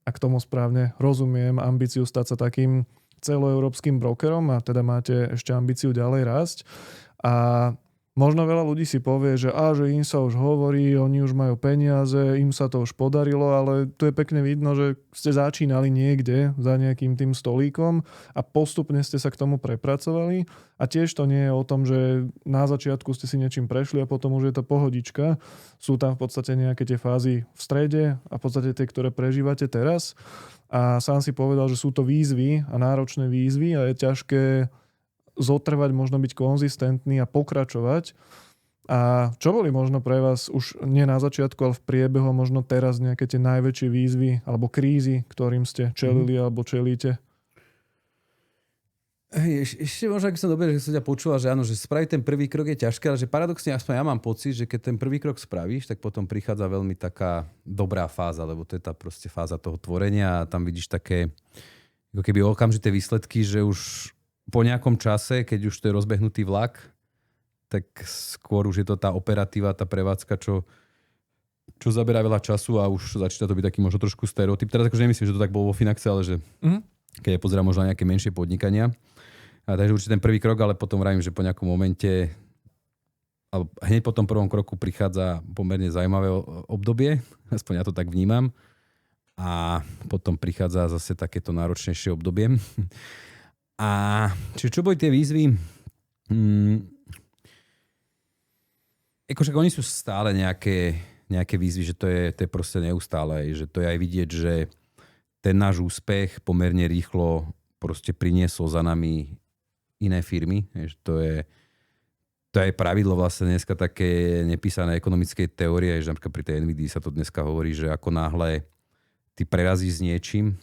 ak tomu správne rozumiem, ambíciu stať sa takým celoeurópskym brokerom a teda máte ešte ambíciu ďalej rásť. A možno veľa ľudí si povie, že im sa už hovorí, oni už majú peniaze, im sa to už podarilo, ale tu je pekne vidno, že ste začínali niekde za nejakým tým stolíkom a postupne ste sa k tomu prepracovali. A tiež to nie je o tom, že na začiatku ste si niečím prešli a potom už je to pohodička. Sú tam v podstate nejaké tie fázy v strede a v podstate tie, ktoré prežívate teraz. A sám si povedal, že sú to výzvy a náročné výzvy a je ťažké zotrvať, možno byť konzistentný a pokračovať. A čo boli možno pre vás už nie na začiatku, ale v priebehu, možno teraz nejaké tie najväčšie výzvy alebo krízy, ktorým ste čelili alebo čelíte? Ešte možno, ak som dobre, že som ťa počula, že áno, že spraviť ten prvý krok je ťažké, ale že paradoxne, aspoň ja mám pocit, že keď ten prvý krok spravíš, tak potom prichádza veľmi taká dobrá fáza, lebo to je tá proste fáza toho tvorenia a tam vidíš také ako keby okamžité výsledky, že už po nejakom čase, keď už to je rozbehnutý vlak, tak skôr už je to tá operatíva, tá prevádzka, čo zaberá veľa času a už začína to byť taký možno trošku stereotyp. Teraz akože nemyslím, že to tak bolo vo Finaxe, ale že keď ja pozerám možno na nejaké menšie podnikania. A takže určite ten prvý krok, ale potom vravím, že po nejakom momente alebo hneď po tom prvom kroku prichádza pomerne zaujímavé obdobie, aspoň ja to tak vnímam. A potom prichádza zase takéto náročnejšie obdobie. A čo boli tie výzvy? Akože oni sú stále nejaké výzvy, že to je proste neustále, že to je aj vidieť, že ten náš úspech pomerne rýchlo proste priniesol za nami iné firmy. Že to je pravidlo vlastne dneska také nepísané ekonomickej teórie, že napríklad pri tej NVIDii sa to dneska hovorí, že ako náhle ty prerazíš s niečím,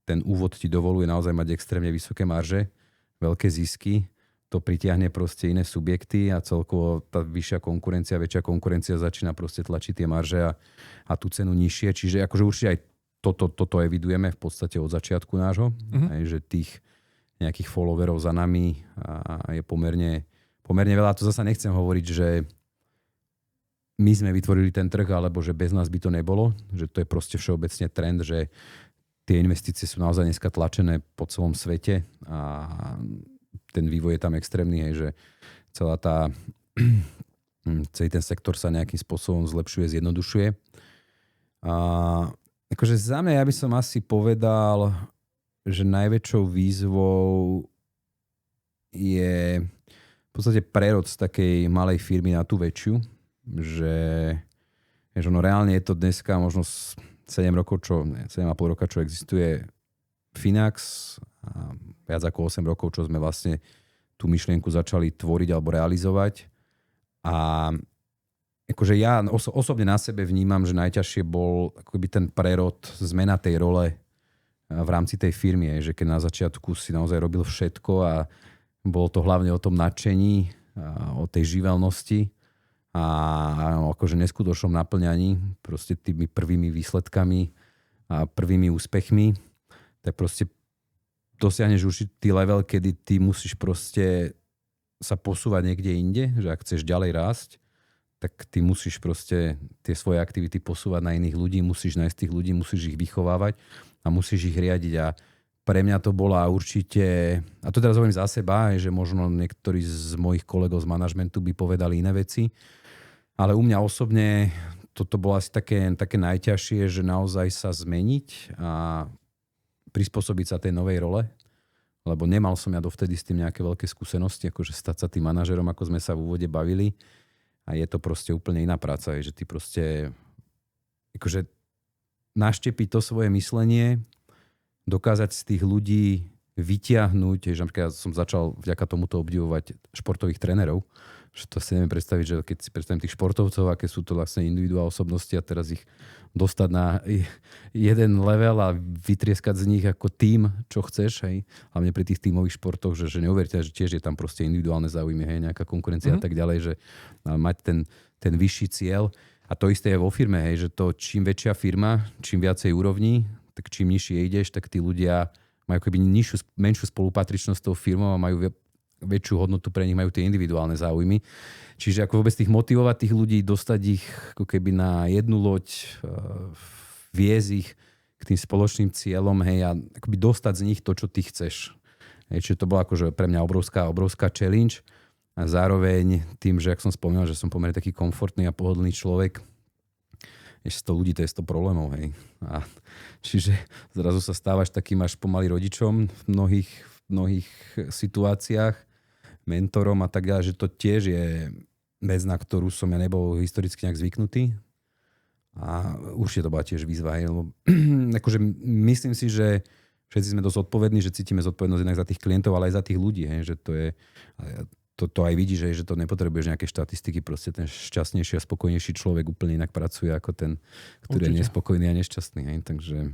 ten úvod ti dovoluje naozaj mať extrémne vysoké marže, veľké zisky, to pritiahne proste iné subjekty a celkovo tá väčšia konkurencia začína proste tlačiť tie marže a tú cenu nižšie. Čiže akože určite aj toto evidujeme v podstate od začiatku nášho, aj, že tých nejakých followerov za nami je pomerne veľa. To zasa nechcem hovoriť, že my sme vytvorili ten trh, alebo že bez nás by to nebolo, že to je proste všeobecne trend, že tie investície sú naozaj dneska tlačené po celom svete a ten vývoj je tam extrémny, že celý ten sektor sa nejakým spôsobom zlepšuje, zjednodušuje. A akože za mňa ja by som asi povedal, že najväčšou výzvou je v podstate prerod z takej malej firmy na tú väčšiu, že ono reálne je to dneska možno 7,5 roka, čo existuje Finax a viac ako 8 rokov, čo sme vlastne tú myšlienku začali tvoriť alebo realizovať. A akože ja osobne na sebe vnímam, že najťažšie bol akoby ten prerod, zmena tej role v rámci tej firmy, že keď na začiatku si naozaj robil všetko a bolo to hlavne o tom nadšení, o tej živelnosti a akože neskutočnom naplňaní proste tými prvými výsledkami a prvými úspechmi, tak proste dosiahneš určitý level, kedy ty musíš proste sa posúvať niekde inde, že ak chceš ďalej rásť, tak ty musíš proste tie svoje aktivity posúvať na iných ľudí, musíš nájsť tých ľudí, musíš ich vychovávať a musíš ich riadiť. A pre mňa to bola určite, a to teraz hovorím za seba, že možno niektorí z mojich kolegov z manažmentu by povedali iné veci, ale u mňa osobne toto bolo asi také najťažšie, že naozaj sa zmeniť a prispôsobiť sa tej novej role, lebo nemal som ja dovtedy s tým nejaké veľké skúsenosti, akože stať sa tým manažerom, ako sme sa v úvode bavili, a je to proste úplne iná práca, že ty proste akože naštepiť to svoje myslenie, dokázať z tých ľudí vytiahnuť, že ja som začal vďaka tomuto obdivovať športových trénerov, že to si neviem predstaviť, že keď si predstavím tých športovcov, aké sú to vlastne individuálne osobnosti a teraz ich dostať na jeden level a vytrieskať z nich ako tím, čo chceš, hej. Hlavne pri tých tímových športoch, že neuveríte, že tiež je tam proste individuálne záujmy, hej, nejaká konkurencia a tak ďalej, že mať ten vyšší cieľ. A to isté je vo firme, hej, že to čím väčšia firma, čím viacej úrovní, tak čím nižšie ideš, tak tí ľudia majú keby menšiu spolupatričnosť s tou firmou a majú väčšiu hodnotu pre nich, majú tie individuálne záujmy. Čiže ako vôbec tých motivovať tých ľudí, dostať ich ako keby na jednu loď, viesť ich k tým spoločným cieľom, hej, a akoby dostať z nich to, čo ty chceš. Hej, čiže to bola akože pre mňa obrovská challenge a zároveň tým, že ak som spomínal, že som pomerne taký komfortný a pohodlný človek, 100 ľudí, to je 100 problémov, hej. A čiže zrazu sa stávaš takým až pomaly rodičom v mnohých situáciách, mentorom a tak ďalej, že to tiež je vec, na ktorú som ja nebol historicky nejak zvyknutý. A určite to bola tiež výzva. Lebo, akože myslím si, že všetci sme dosť odpovední, že cítime zodpovednosť jednak za tých klientov, ale aj za tých ľudí. Hej, že to je... To aj vidíš, že to nepotrebuješ nejaké štatistiky, proste ten šťastnejší a spokojnejší človek úplne inak pracuje ako ten, ktorý je nespokojný a nešťastný. Hej. Takže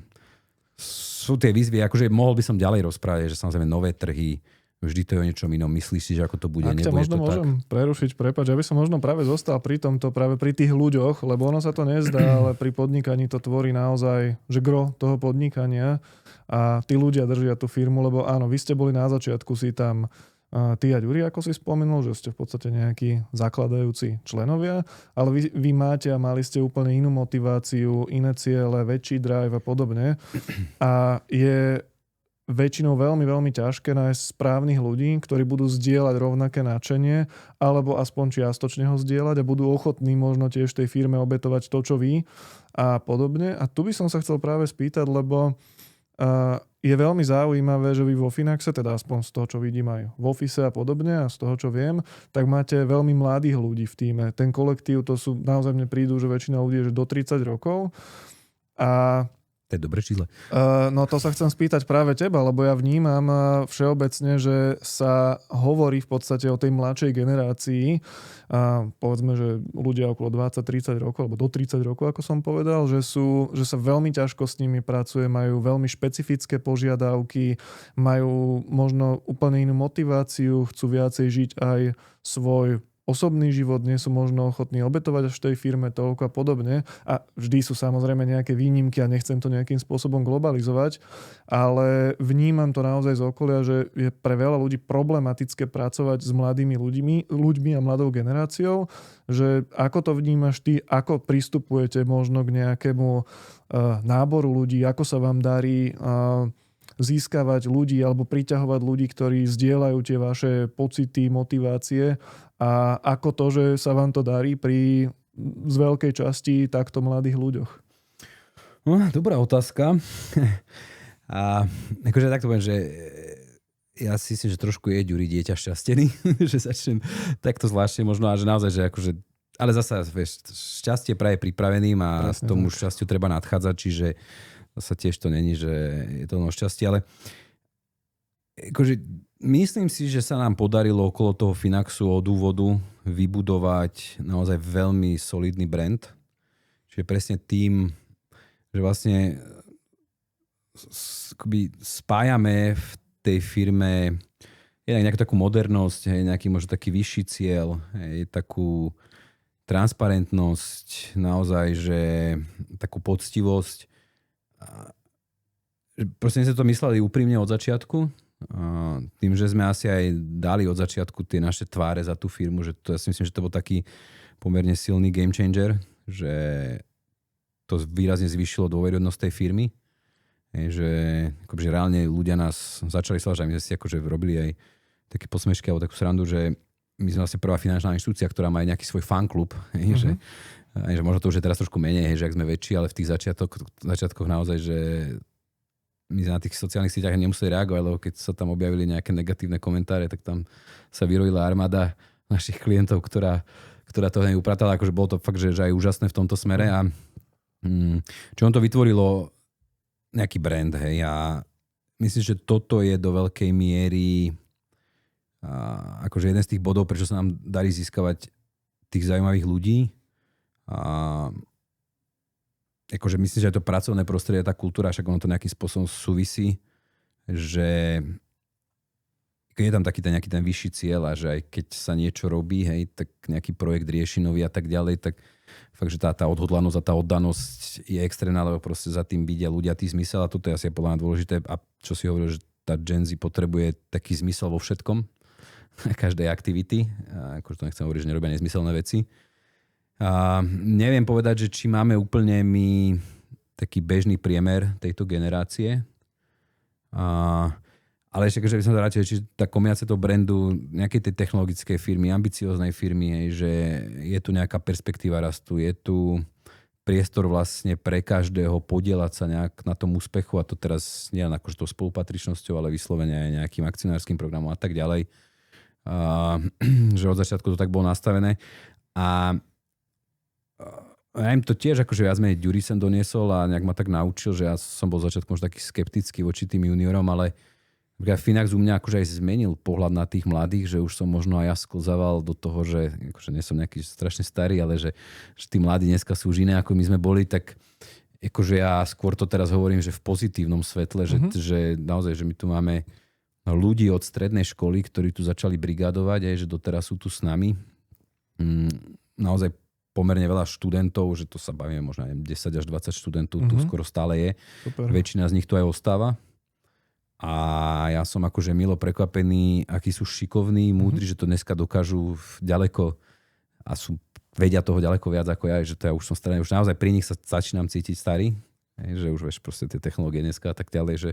sú tie výzvy, akože mohol by som ďalej rozprávať, že samozrejme nové trhy, vždy to je o niečom inom. Myslíš si, že ako to bude? Ak ťa možno môžem prerušiť, prepáč, ja by som možno práve zostal pri tomto, práve pri tých ľuďoch, lebo ono sa to nezdá, ale pri podnikaní to tvorí naozaj, že gro toho podnikania a tí ľudia držia tú firmu, lebo áno, vy ste boli na začiatku si tam ty a Ďuri, ako si spomenul, že ste v podstate nejakí zakladajúci členovia, ale vy máte a mali ste úplne inú motiváciu, iné ciele, väčší drive a podobne. A je väčšinou veľmi, veľmi ťažké nájsť správnych ľudí, ktorí budú zdieľať rovnaké nadšenie, alebo aspoň čiastočne ho zdieľať a budú ochotní možno tiež tej firme obetovať to, čo vy a podobne. A tu by som sa chcel práve spýtať, lebo je veľmi zaujímavé, že vy vo Finaxe, teda aspoň z toho, čo vidím aj v Office a podobne a z toho, čo viem, tak máte veľmi mladých ľudí v tíme. Ten kolektív, to sú, naozaj mne prídu, že väčšina ľudí je že do 30 rokov a to je dobré číslo. No to sa chcem spýtať práve teba, lebo ja vnímam všeobecne, že sa hovorí v podstate o tej mladšej generácii, povedzme, že ľudia okolo 20-30 rokov, alebo do 30 rokov, ako som povedal, že sa veľmi ťažko s nimi pracuje, majú veľmi špecifické požiadavky, majú možno úplne inú motiváciu, chcú viacej žiť aj svoj osobný život, nie sú možno ochotní obetovať až v tej firme toľko a podobne. A vždy sú samozrejme nejaké výnimky a nechcem to nejakým spôsobom globalizovať, ale vnímam to naozaj z okolia, že je pre veľa ľudí problematické pracovať s mladými ľuďmi a mladou generáciou, že ako to vnímaš ty, ako pristupujete možno k nejakému náboru ľudí, ako sa vám darí získavať ľudí alebo priťahovať ľudí, ktorí zdieľajú tie vaše pocity, motivácie a ako to, že sa vám to darí pri z veľkej časti takto mladých ľuďoch? No, dobrá otázka. A akože takto poviem, že ja si myslím, že trošku je Ďuri dieťa šťastený, že začnem takto zvláštne možno a že naozaj, že akože ale zasa, vieš, šťastie praje pripraveným a presne, tomu šťastiu treba nadchádzať, čiže zasa tiež to není, že je to ono šťastie, ale akože myslím si, že sa nám podarilo okolo toho Finaxu od úvodu vybudovať naozaj veľmi solidný brand. Čiže presne tým, že vlastne spájame v tej firme nejakú takú modernosť, nejaký možno taký vyšší cieľ, takú transparentnosť, naozaj, že takú poctivosť. Proste sme to mysleli úprimne od začiatku. Tým, že sme asi aj dali od začiatku tie naše tváre za tú firmu, že to, ja si myslím, že to bol taký pomerne silný game changer, že to výrazne zvýšilo dôveryhodnosť tej firmy, že akože reálne ľudia nás začali sledovať, my sme si akože robili aj také posmešky alebo takú srandu, že my sme vlastne prvá finančná inštitúcia, ktorá má aj nejaký svoj fanklub, že možno to už je teraz trošku menej, že ak sme väčší, ale v tých začiatkoch naozaj, že my na tých sociálnych sieťach nemuseli reagovať, lebo keď sa tam objavili nejaké negatívne komentáre, tak tam sa vyrojila armáda našich klientov, ktorá to upratala. Akože bolo to fakt, že aj úžasné v tomto smere. A čo on to vytvorilo nejaký brand, hej. A myslím, že toto je do veľkej miery akože jeden z tých bodov, prečo sa nám darí získavať tých zaujímavých ľudí. A akože myslím, že aj to pracovné prostredie, tá kultúra, však ono to nejakým spôsobom súvisí, že keď je tam taký nejaký ten vyšší cieľ a že aj keď sa niečo robí, hej, tak nejaký projekt rieši nový a tak ďalej, tak fakt, že tá odhodlanosť a tá oddanosť je extrémna, lebo proste za tým vidia ľudia tý zmysel a toto je asi podľa mňa dôležité. A čo si hovoril, že tá Gen Z potrebuje taký zmysel vo všetkom, každej aktivity. Akože to nechcem hovoriť, že nerobia nezmyselné veci. A neviem povedať, že či máme úplne my taký bežný priemer tejto generácie. Ale ešte, že by som sa vrátil, či tá kombinácia toho brandu, nejakej tej technologickej firmy, ambicióznej firmy, hej, že je tu nejaká perspektíva rastu, je tu priestor vlastne pre každého podieľať sa nejak na tom úspechu a to teraz nie len akože tou spolupatričnosťou, ale vyslovene aj nejakým akcionárskym programom a tak ďalej. Že od začiatku to tak bolo nastavené. A ja im to tiež akože viac menej Ďuri sem doniesol a nejak ma tak naučil, že ja som bol začiatku možno taký skeptický voči tým juniorom, ale Finax u mňa akože aj zmenil pohľad na tých mladých, že už som možno aj ja sklzával do toho, že akože nie som nejaký strašne starý, ale že tí mladí dneska sú už iné, ako my sme boli, tak akože ja skôr to teraz hovorím, že v pozitívnom svetle, že naozaj, že my tu máme ľudí od strednej školy, ktorí tu začali brigádovať, aj že doteraz sú tu s nami. Naozaj pomerne veľa študentov, že to sa bavíme možno aj 10 až 20 študentov, tu skoro stále je. Super. Väčšina z nich tu aj ostáva. A ja som akože milo prekvapený, akí sú šikovní, múdri, že to dneska dokážu ďaleko a vedia toho ďaleko viac ako ja, že to ja už som starý, už naozaj pri nich sa začínam cítiť starý, že už vieš proste tie technológie dneska a tak ďalej,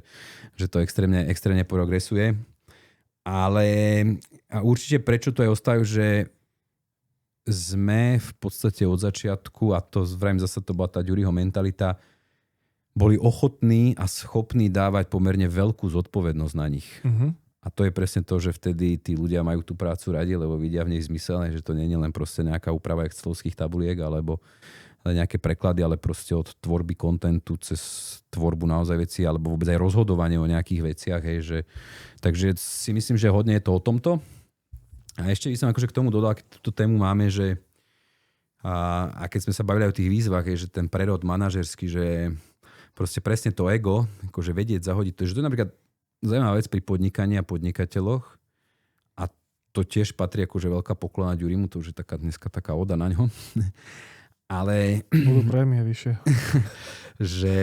že to extrémne progresuje. Ale a určite prečo to aj ostávajú, že sme v podstate od začiatku, a to vrajím zase to bola tá Ďuriho mentalita, boli ochotní a schopní dávať pomerne veľkú zodpovednosť na nich. A to je presne to, že vtedy tí ľudia majú tú prácu radi, lebo vidia v nej zmysel, že to nie je len proste nejaká úprava excelovských tabuliek alebo nejaké preklady, ale proste od tvorby kontentu cez tvorbu naozaj veci alebo vôbec aj rozhodovanie o nejakých veciach. Takže si myslím, že hodne je to o tomto. A ešte by som akože k tomu dodal, keď túto tému máme, že a keď sme sa bavili o tých výzvach, že ten prerod manažerský, že proste presne to ego, akože vedieť zahodiť to, že to je napríklad zaujímavá vec pri podnikaní a podnikateľoch a to tiež patrí akože veľká poklona Ďurimu, to už je dneska taká oda na ňo. Ale budú prémie vyššie. Že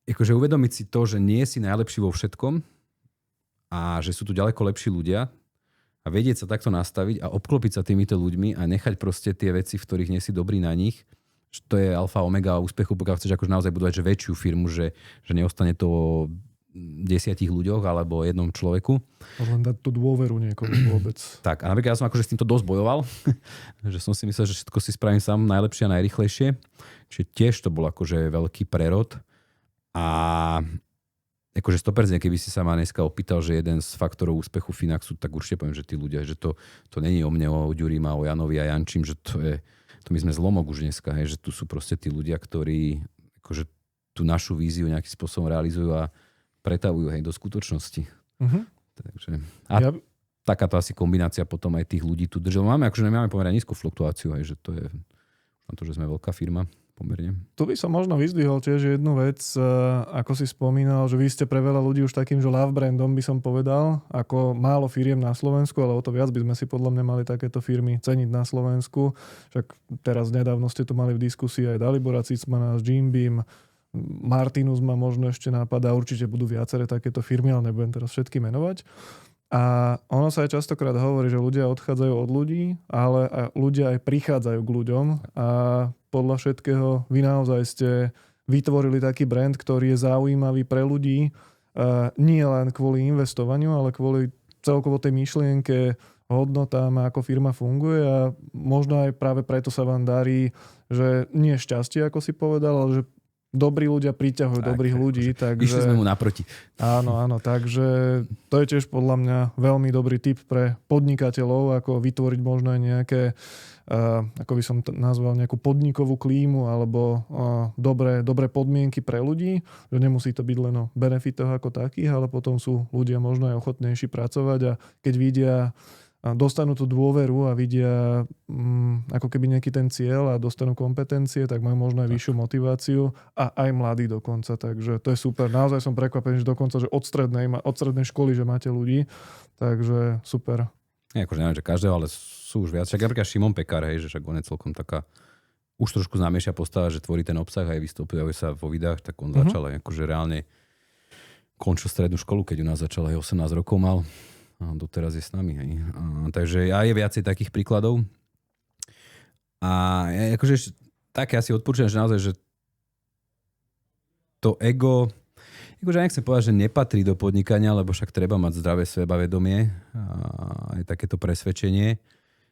akože uvedomiť si to, že nie si najlepší vo všetkom a že sú tu ďaleko lepší ľudia a vedieť sa takto nastaviť a obklopiť sa týmito ľuďmi a nechať proste tie veci, v ktorých nie si dobrý na nich, že to je alfa omega úspechu, pokiaľ chceš akože naozaj budovať že väčšiu firmu, že neostane to o 10 ľuďoch alebo jednom človeku. Len dať tú dôveru niekomu vôbec. Tak, a napríklad ja som akože s týmto dosť bojoval, že som si myslel, že všetko si spravím sám najlepšie a najrýchlejšie. Čiže tiež to bol akože veľký prerod. A akože 100%, keby si sa ma dneska opýtal, že jeden z faktorov úspechu Finaxu, tak určite poviem, že tí ľudia, že to není o mne, o Ďurima, o Janovi a Jančím, že to my sme zlomok už dneska, že tu sú proste tí ľudia, ktorí akože tú našu víziu nejakým spôsobom realizujú a pretavujú do skutočnosti. Takže, takáto asi kombinácia potom aj tých ľudí tu drží. Máme pomerne nízku fluktuáciu, že to je na to, že sme veľká firma pomerne. Tu by som možno vyzdvihol tiež jednu vec, ako si spomínal, že vy ste pre veľa ľudí už takým, že love brandom by som povedal, ako málo firiem na Slovensku, ale o to viac by sme si podľa mňa mali takéto firmy ceniť na Slovensku. Však teraz nedávno ste tu mali v diskusii aj Dalibora Cicmana s Jim Beam, Martinus ma možno ešte napadá, určite budú viaceré takéto firmy, ale nebudem teraz všetky menovať. A ono sa aj častokrát hovorí, že ľudia odchádzajú od ľudí, ale aj ľudia aj prichádzajú k ľuďom a podľa všetkého vy naozaj ste vytvorili taký brand, ktorý je zaujímavý pre ľudí, nie len kvôli investovaniu, ale kvôli celkovo tej myšlienke, hodnotám, ako firma funguje a možno aj práve preto sa vám darí, že nie šťastie, ako si povedal, ale že dobrí ľudia priťahujú dobrých ľudí, takže... Išli sme mu naproti. Áno, takže to je tiež podľa mňa veľmi dobrý tip pre podnikateľov, ako vytvoriť možno aj nejaké, ako by som nazval, nejakú podnikovú klímu alebo dobré podmienky pre ľudí, že nemusí to byť len o benefitoch ako takých, ale potom sú ľudia možno aj ochotnejší pracovať a keď vidia a dostanú tú dôveru a vidia ako keby nejaký ten cieľ a dostanú kompetencie, tak majú možno aj vyššiu motiváciu a aj mladí dokonca. Takže to je super. Naozaj som prekvapený, že dokonca, že od strednej školy, že máte ľudí. Takže super. Akože neviem, že každého, ale sú už viac. Však napríklad Šimon Pekár, hej, že však on je celkom taká už trošku známejšia postava, že tvorí ten obsah a aj vystupuje sa vo videách, tak on začal aj akože reálne končil strednú školu, keď u nás začal, aj 18 rokov mal. A doteraz je s nami. Hej. Takže je viacej takých príkladov. A akože tak ja si odporúčam, že naozaj, že to ego, akože ja nechcem povedať, že nepatrí do podnikania, lebo však treba mať zdravé sebavedomie a aj takéto presvedčenie.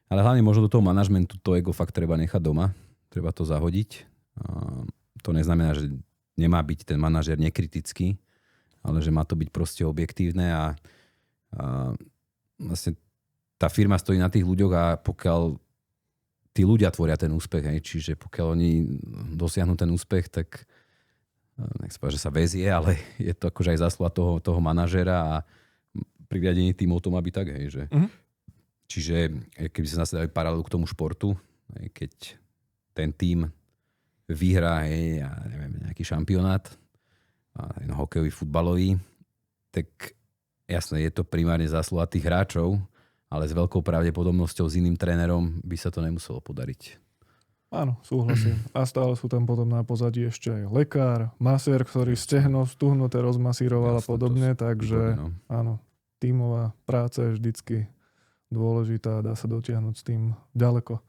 Ale hlavne možno do toho manažmentu to ego fakt treba nechať doma. Treba to zahodiť. To neznamená, že nemá byť ten manažér nekritický, ale že má to byť proste objektívne a vlastne tá firma stojí na tých ľuďoch a pokiaľ tí ľudia tvoria ten úspech, hej, čiže pokiaľ oni dosiahnu ten úspech, tak nech sa povedať, že sa väzie, ale je to akože aj zásluha toho manažera a pri riadení tímov to má byť tak, hej, že čiže keby sa zase dali paralelu k tomu športu, hej, keď ten tím vyhrá, hej, ja neviem, nejaký šampionát, hokejový, futbalový, tak jasné, je to primárne zásluha tých hráčov, ale s veľkou pravdepodobnosťou s iným trénerom by sa to nemuselo podariť. Áno, súhlasím. A stále sú tam potom na pozadí ešte aj lekár, masér, ktorý stehno stuhnuté rozmasíroval a podobne, takže áno, tímová práca je vždycky dôležitá a dá sa dotiahnuť s tým ďaleko.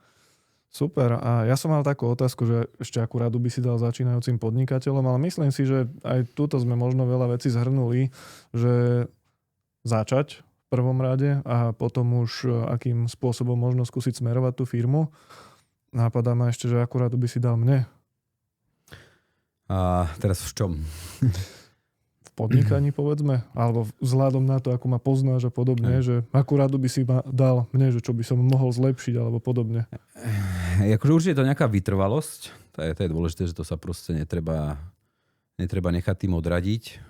Super. A ja som mal takú otázku, že ešte akú radu by si dal začínajúcim podnikateľom, ale myslím si, že aj tuto sme možno veľa vecí zhrnuli, že začať v prvom rade a potom už akým spôsobom možno skúsiť smerovať tú firmu. Napadá ma ešte, že akú radu by si dal mne. A teraz v čom? V podnikaní, povedzme? Alebo vzhľadom na to, ako ma poznáš a podobne, že akú radu by si ma dal mne, že čo by som mohol zlepšiť alebo podobne? Akože určite je to nejaká vytrvalosť. To je dôležité, že to sa proste netreba nechať tým odradiť.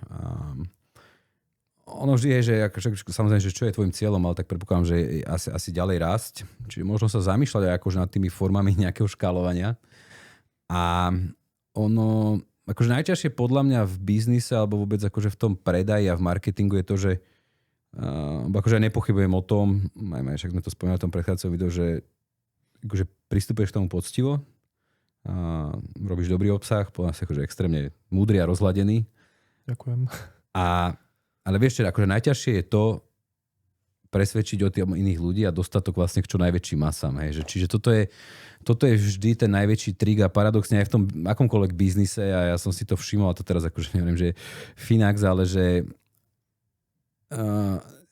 Ono vždy je, že samozrejme, že čo je tvojim cieľom, ale tak predpokladám, že asi ďalej rásť. Čiže možno sa zamýšľať aj akože nad tými formami nejakého škálovania. A ono, akože najťažšie podľa mňa v biznise alebo vôbec akože v tom predaji a v marketingu je to, že akože nepochybujem o tom, aj však sme to spomínali v tom predchádzajúcom videu, že akože pristupuješ k tomu poctivo, robíš dobrý obsah, podľa mňa si akože extrémne múdry a rozladený. Ďakujem. Ale vieš, akože najťažšie je to presvedčiť o tých iných ľudí a dostať to vlastne k čo najväčším masám. Hej. Čiže toto je vždy ten najväčší trik a paradoxne aj v tom akomkoľvek biznise a ja som si to všimol a to teraz akože neviem, že je Finax, ale že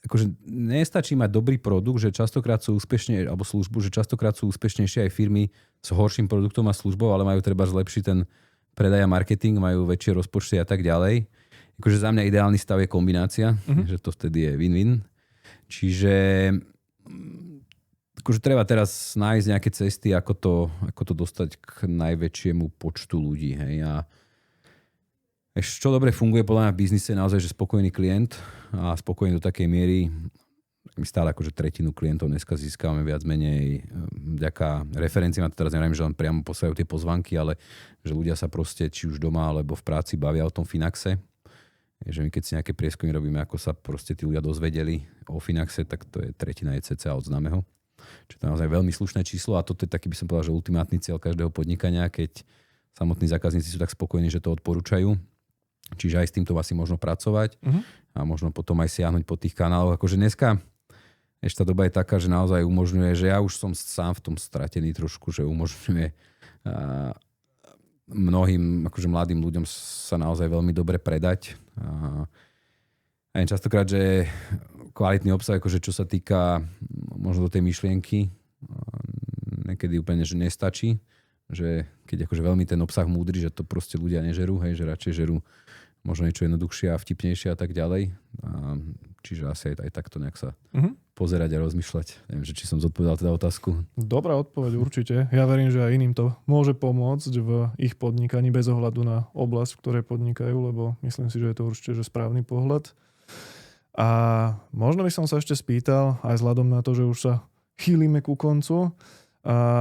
akože nestačí mať dobrý produkt, že častokrát sú úspešne, alebo službu, že častokrát sú úspešnejšie aj firmy s horším produktom a službou, ale majú treba zlepšiť ten predaj a marketing, majú väčšie rozpočty a tak ďalej. Akože za mňa ideálny stav je kombinácia, že to vtedy je win-win. Čiže akože treba teraz nájsť nejaké cesty, ako to dostať k najväčšiemu počtu ľudí. Hej. A čo dobre funguje podľa mňa v biznise je naozaj, že spokojný klient a spokojný do takej miery, my stále akože tretinu klientov dneska získavame viac menej vďaka referenciám, a to teraz neviem, že len priamo posielajú tie pozvanky, ale že ľudia sa proste či už doma alebo v práci bavia o tom Finaxe. Že my keď si nejaké prieskumy robíme, ako sa proste tí ľudia dozvedeli o Finaxe, tak to je tretina cca od známeho. Čiže to je naozaj veľmi slušné číslo a toto je taký, by som povedal, že ultimátny cieľ každého podnikania, keď samotní zákazníci sú tak spokojní, že to odporúčajú. Čiže aj s týmto asi možno pracovať a možno potom aj siahnuť po tých kanáloch. Akože dneska ešte tá doba je taká, že naozaj umožňuje, že ja už som sám v tom stratený trošku, že umožňuje mnohým akože mladým ľuďom sa naozaj veľmi dobre predať. A častokrát, že kvalitný obsah, akože čo sa týka možno do tej myšlienky, niekedy úplne, že nestačí. že keď akože veľmi ten obsah múdry, že to proste ľudia nežerú, hej, že radšej žerú možno niečo jednoduchšie a vtipnejšie a tak ďalej. Čiže asi aj takto nejak sa pozerať a rozmýšľať. Neviem, že či som zodpovedal teda otázku. Dobrá odpoveď určite. Ja verím, že aj iným to môže pomôcť v ich podnikaní bez ohľadu na oblasť, v ktorej podnikajú, lebo myslím si, že je to určite že správny pohľad. A možno by som sa ešte spýtal, aj vzhľadom na to, že už sa chýlime ku koncu,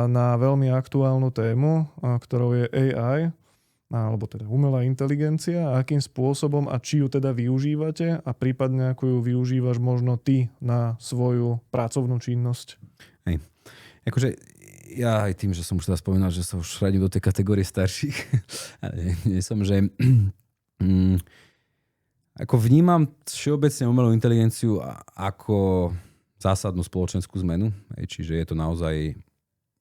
na veľmi aktuálnu tému, ktorou je AI, alebo teda umelá inteligencia, a akým spôsobom a či ju teda využívate a prípadne ako ju využívaš možno ty na svoju pracovnú činnosť. Hej. Akože ja aj tým, že som už teda spomínal, že sa už radím do tej kategórie starších, ale nie som, že ako vnímam všeobecne umelú inteligenciu ako zásadnú spoločenskú zmenu. Čiže je to naozaj,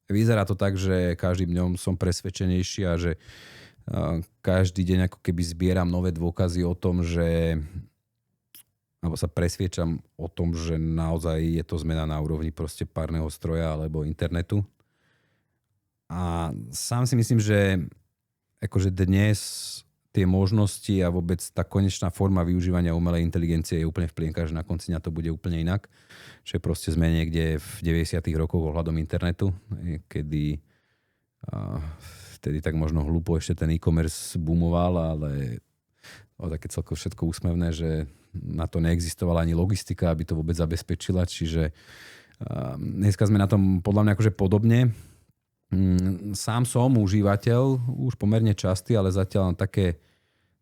vyzerá to tak, že každým dňom som presvedčenejší a že každý deň ako keby zbieram nové dôkazy o tom, že alebo sa presviečam o tom, že naozaj je to zmena na úrovni proste párneho stroja alebo internetu. A sám si myslím, že akože dnes tie možnosti a vôbec tá konečná forma využívania umelej inteligencie je úplne v plienkach, že na konci dňa to bude úplne inak. Že proste sme niekde v 90. rokoch ohľadom internetu, kedy vtedy tak možno hlúpo ešte ten e-commerce boomoval, ale také celkom všetko úsmevné, že na to neexistovala ani logistika, aby to vôbec zabezpečila. Čiže dneska sme na tom podľa mňa akože podobne. Sám som užívateľ, už pomerne častý, ale zatiaľ také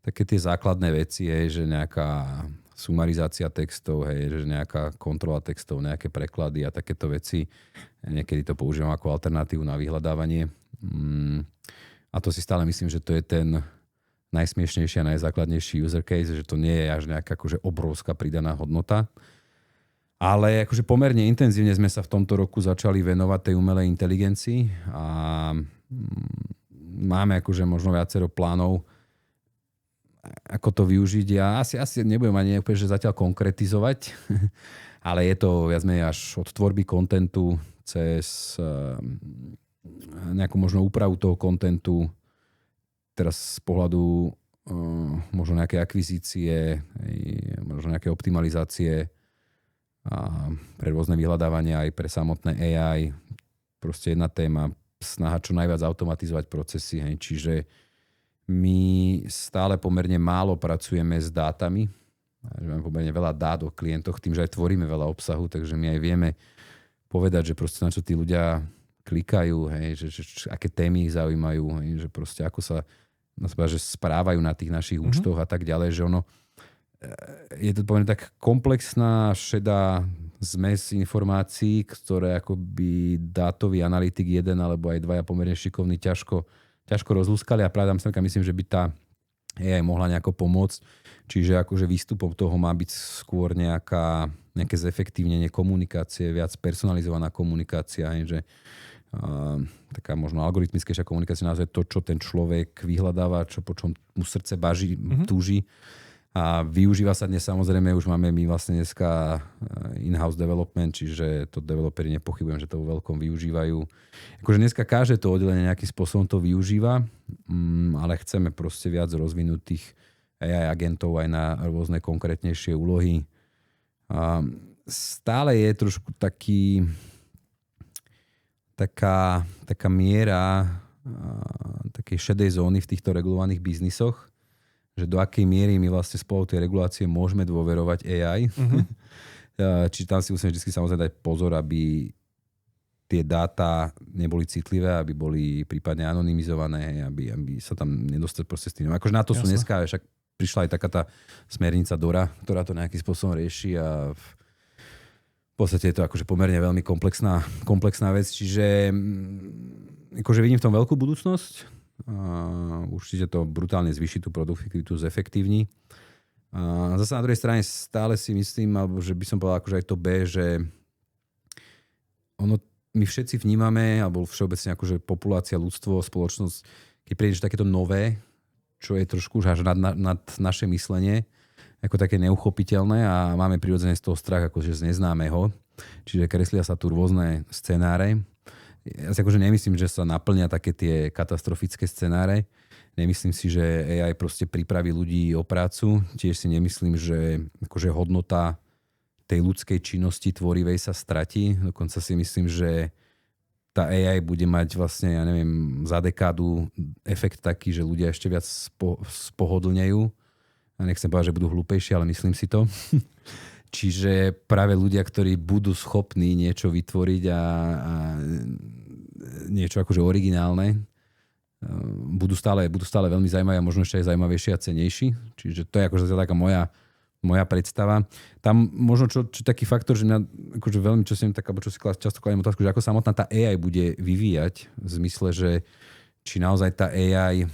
tie základné veci, že nejaká sumarizácia textov, že nejaká kontrola textov, nejaké preklady a takéto veci. Niekedy to používam ako alternatívu na vyhľadávanie. A to si stále myslím, že to je ten najsmiešnejší a najzákladnejší user case, že to nie je až nejaká akože obrovská pridaná hodnota. Ale akože pomerne intenzívne sme sa v tomto roku začali venovať tej umelej inteligencii a máme akože možno viacero plánov, ako to využiť. Ja asi nebudem ani úplne, že zatiaľ konkretizovať, ale je to viac menej až od tvorby kontentu cez nejakú možno úpravu toho kontentu, teraz z pohľadu možno nejaké akvizície, možno nejaké optimalizácie a pre rôzne vyhľadávania aj pre samotné AI. Proste jedna téma, snaha čo najviac automatizovať procesy. Čiže my stále pomerne málo pracujeme s dátami. Máme pomerne veľa dát o klientoch, tým, že aj tvoríme veľa obsahu, takže my aj vieme povedať, že proste na čo tí ľudia klikajú, že aké témy ich zaujímajú, že proste ako sa že správajú na tých našich účtoch a tak ďalej, že ono je to poviem tak komplexná šedá zmes informácií, ktoré akoby dátový analytik jeden alebo aj dvaja pomerne šikovní ťažko rozlúskali a práve tam sa myslím, že by tá AI mohla nejako pomôcť. Čiže akože výstupom toho má byť skôr nejaké zefektívnenie komunikácie, viac personalizovaná komunikácia, že taká možno algoritmickejšia komunikácia, naozaj to, čo ten človek vyhľadáva, po čom mu srdce baží, túži. A využíva sa dnes samozrejme, už máme my vlastne dneska in-house development, čiže to developeri nepochybujem, že to vo veľkom využívajú. Akože dneska každé to oddelenie nejakým spôsobom to využíva, ale chceme proste viac rozvinúť tých AI agentov aj na rôzne konkrétnejšie úlohy. A stále je trošku taká miera takej šedej zóny v týchto regulovaných biznisoch, že do akej miery my vlastne spolu tej regulácie môžeme dôverovať AI. Čiže tam si musíme vždy samozrejme dať pozor, aby tie dáta neboli citlivé, aby boli prípadne anonymizované, aby sa tam nedostali proste s tým. Akože na to sú dneska, však prišla aj taká tá smernica DORA, ktorá to nejakým spôsobom rieši a v podstate je to akože pomerne veľmi komplexná vec. Čiže akože vidím v tom veľkú budúcnosť. Určite to brutálne zvýši tú produktivitu, zefektívni. Zase na druhej strane stále si myslím, alebo že by som povedal akože aj to B, že my všetci vnímame, alebo všeobecne akože populácia, ľudstvo, spoločnosť, keď príde takéto nové, čo je trošku už až nad naše myslenie, ako také neuchopiteľné a máme prirodzene z toho strach akože z neznámeho. Čiže kreslia sa tu rôzne scenáre. ja si akože nemyslím, že sa naplnia také tie katastrofické scenáre. Nemyslím si, že AI proste pripraví ľudí o prácu. Tiež si nemyslím, že akože hodnota tej ľudskej činnosti tvorivej sa stratí. Dokonca si myslím, že tá AI bude mať vlastne, ja neviem, za dekádu efekt taký, že ľudia ešte viac spohodlnejú. A nechcem povedať, že budú hlúpejší, ale myslím si to. Čiže práve ľudia, ktorí budú schopní niečo vytvoriť a niečo akože originálne, budú stále veľmi zaujímavé a možno ešte aj zaujímavejší a cenejší. Čiže to je akože taká moja predstava. Tam možno čo taký faktor, že mňa akože veľmi čo si často kladiem otázku, že ako samotná tá AI bude vyvíjať v zmysle, že či naozaj tá AI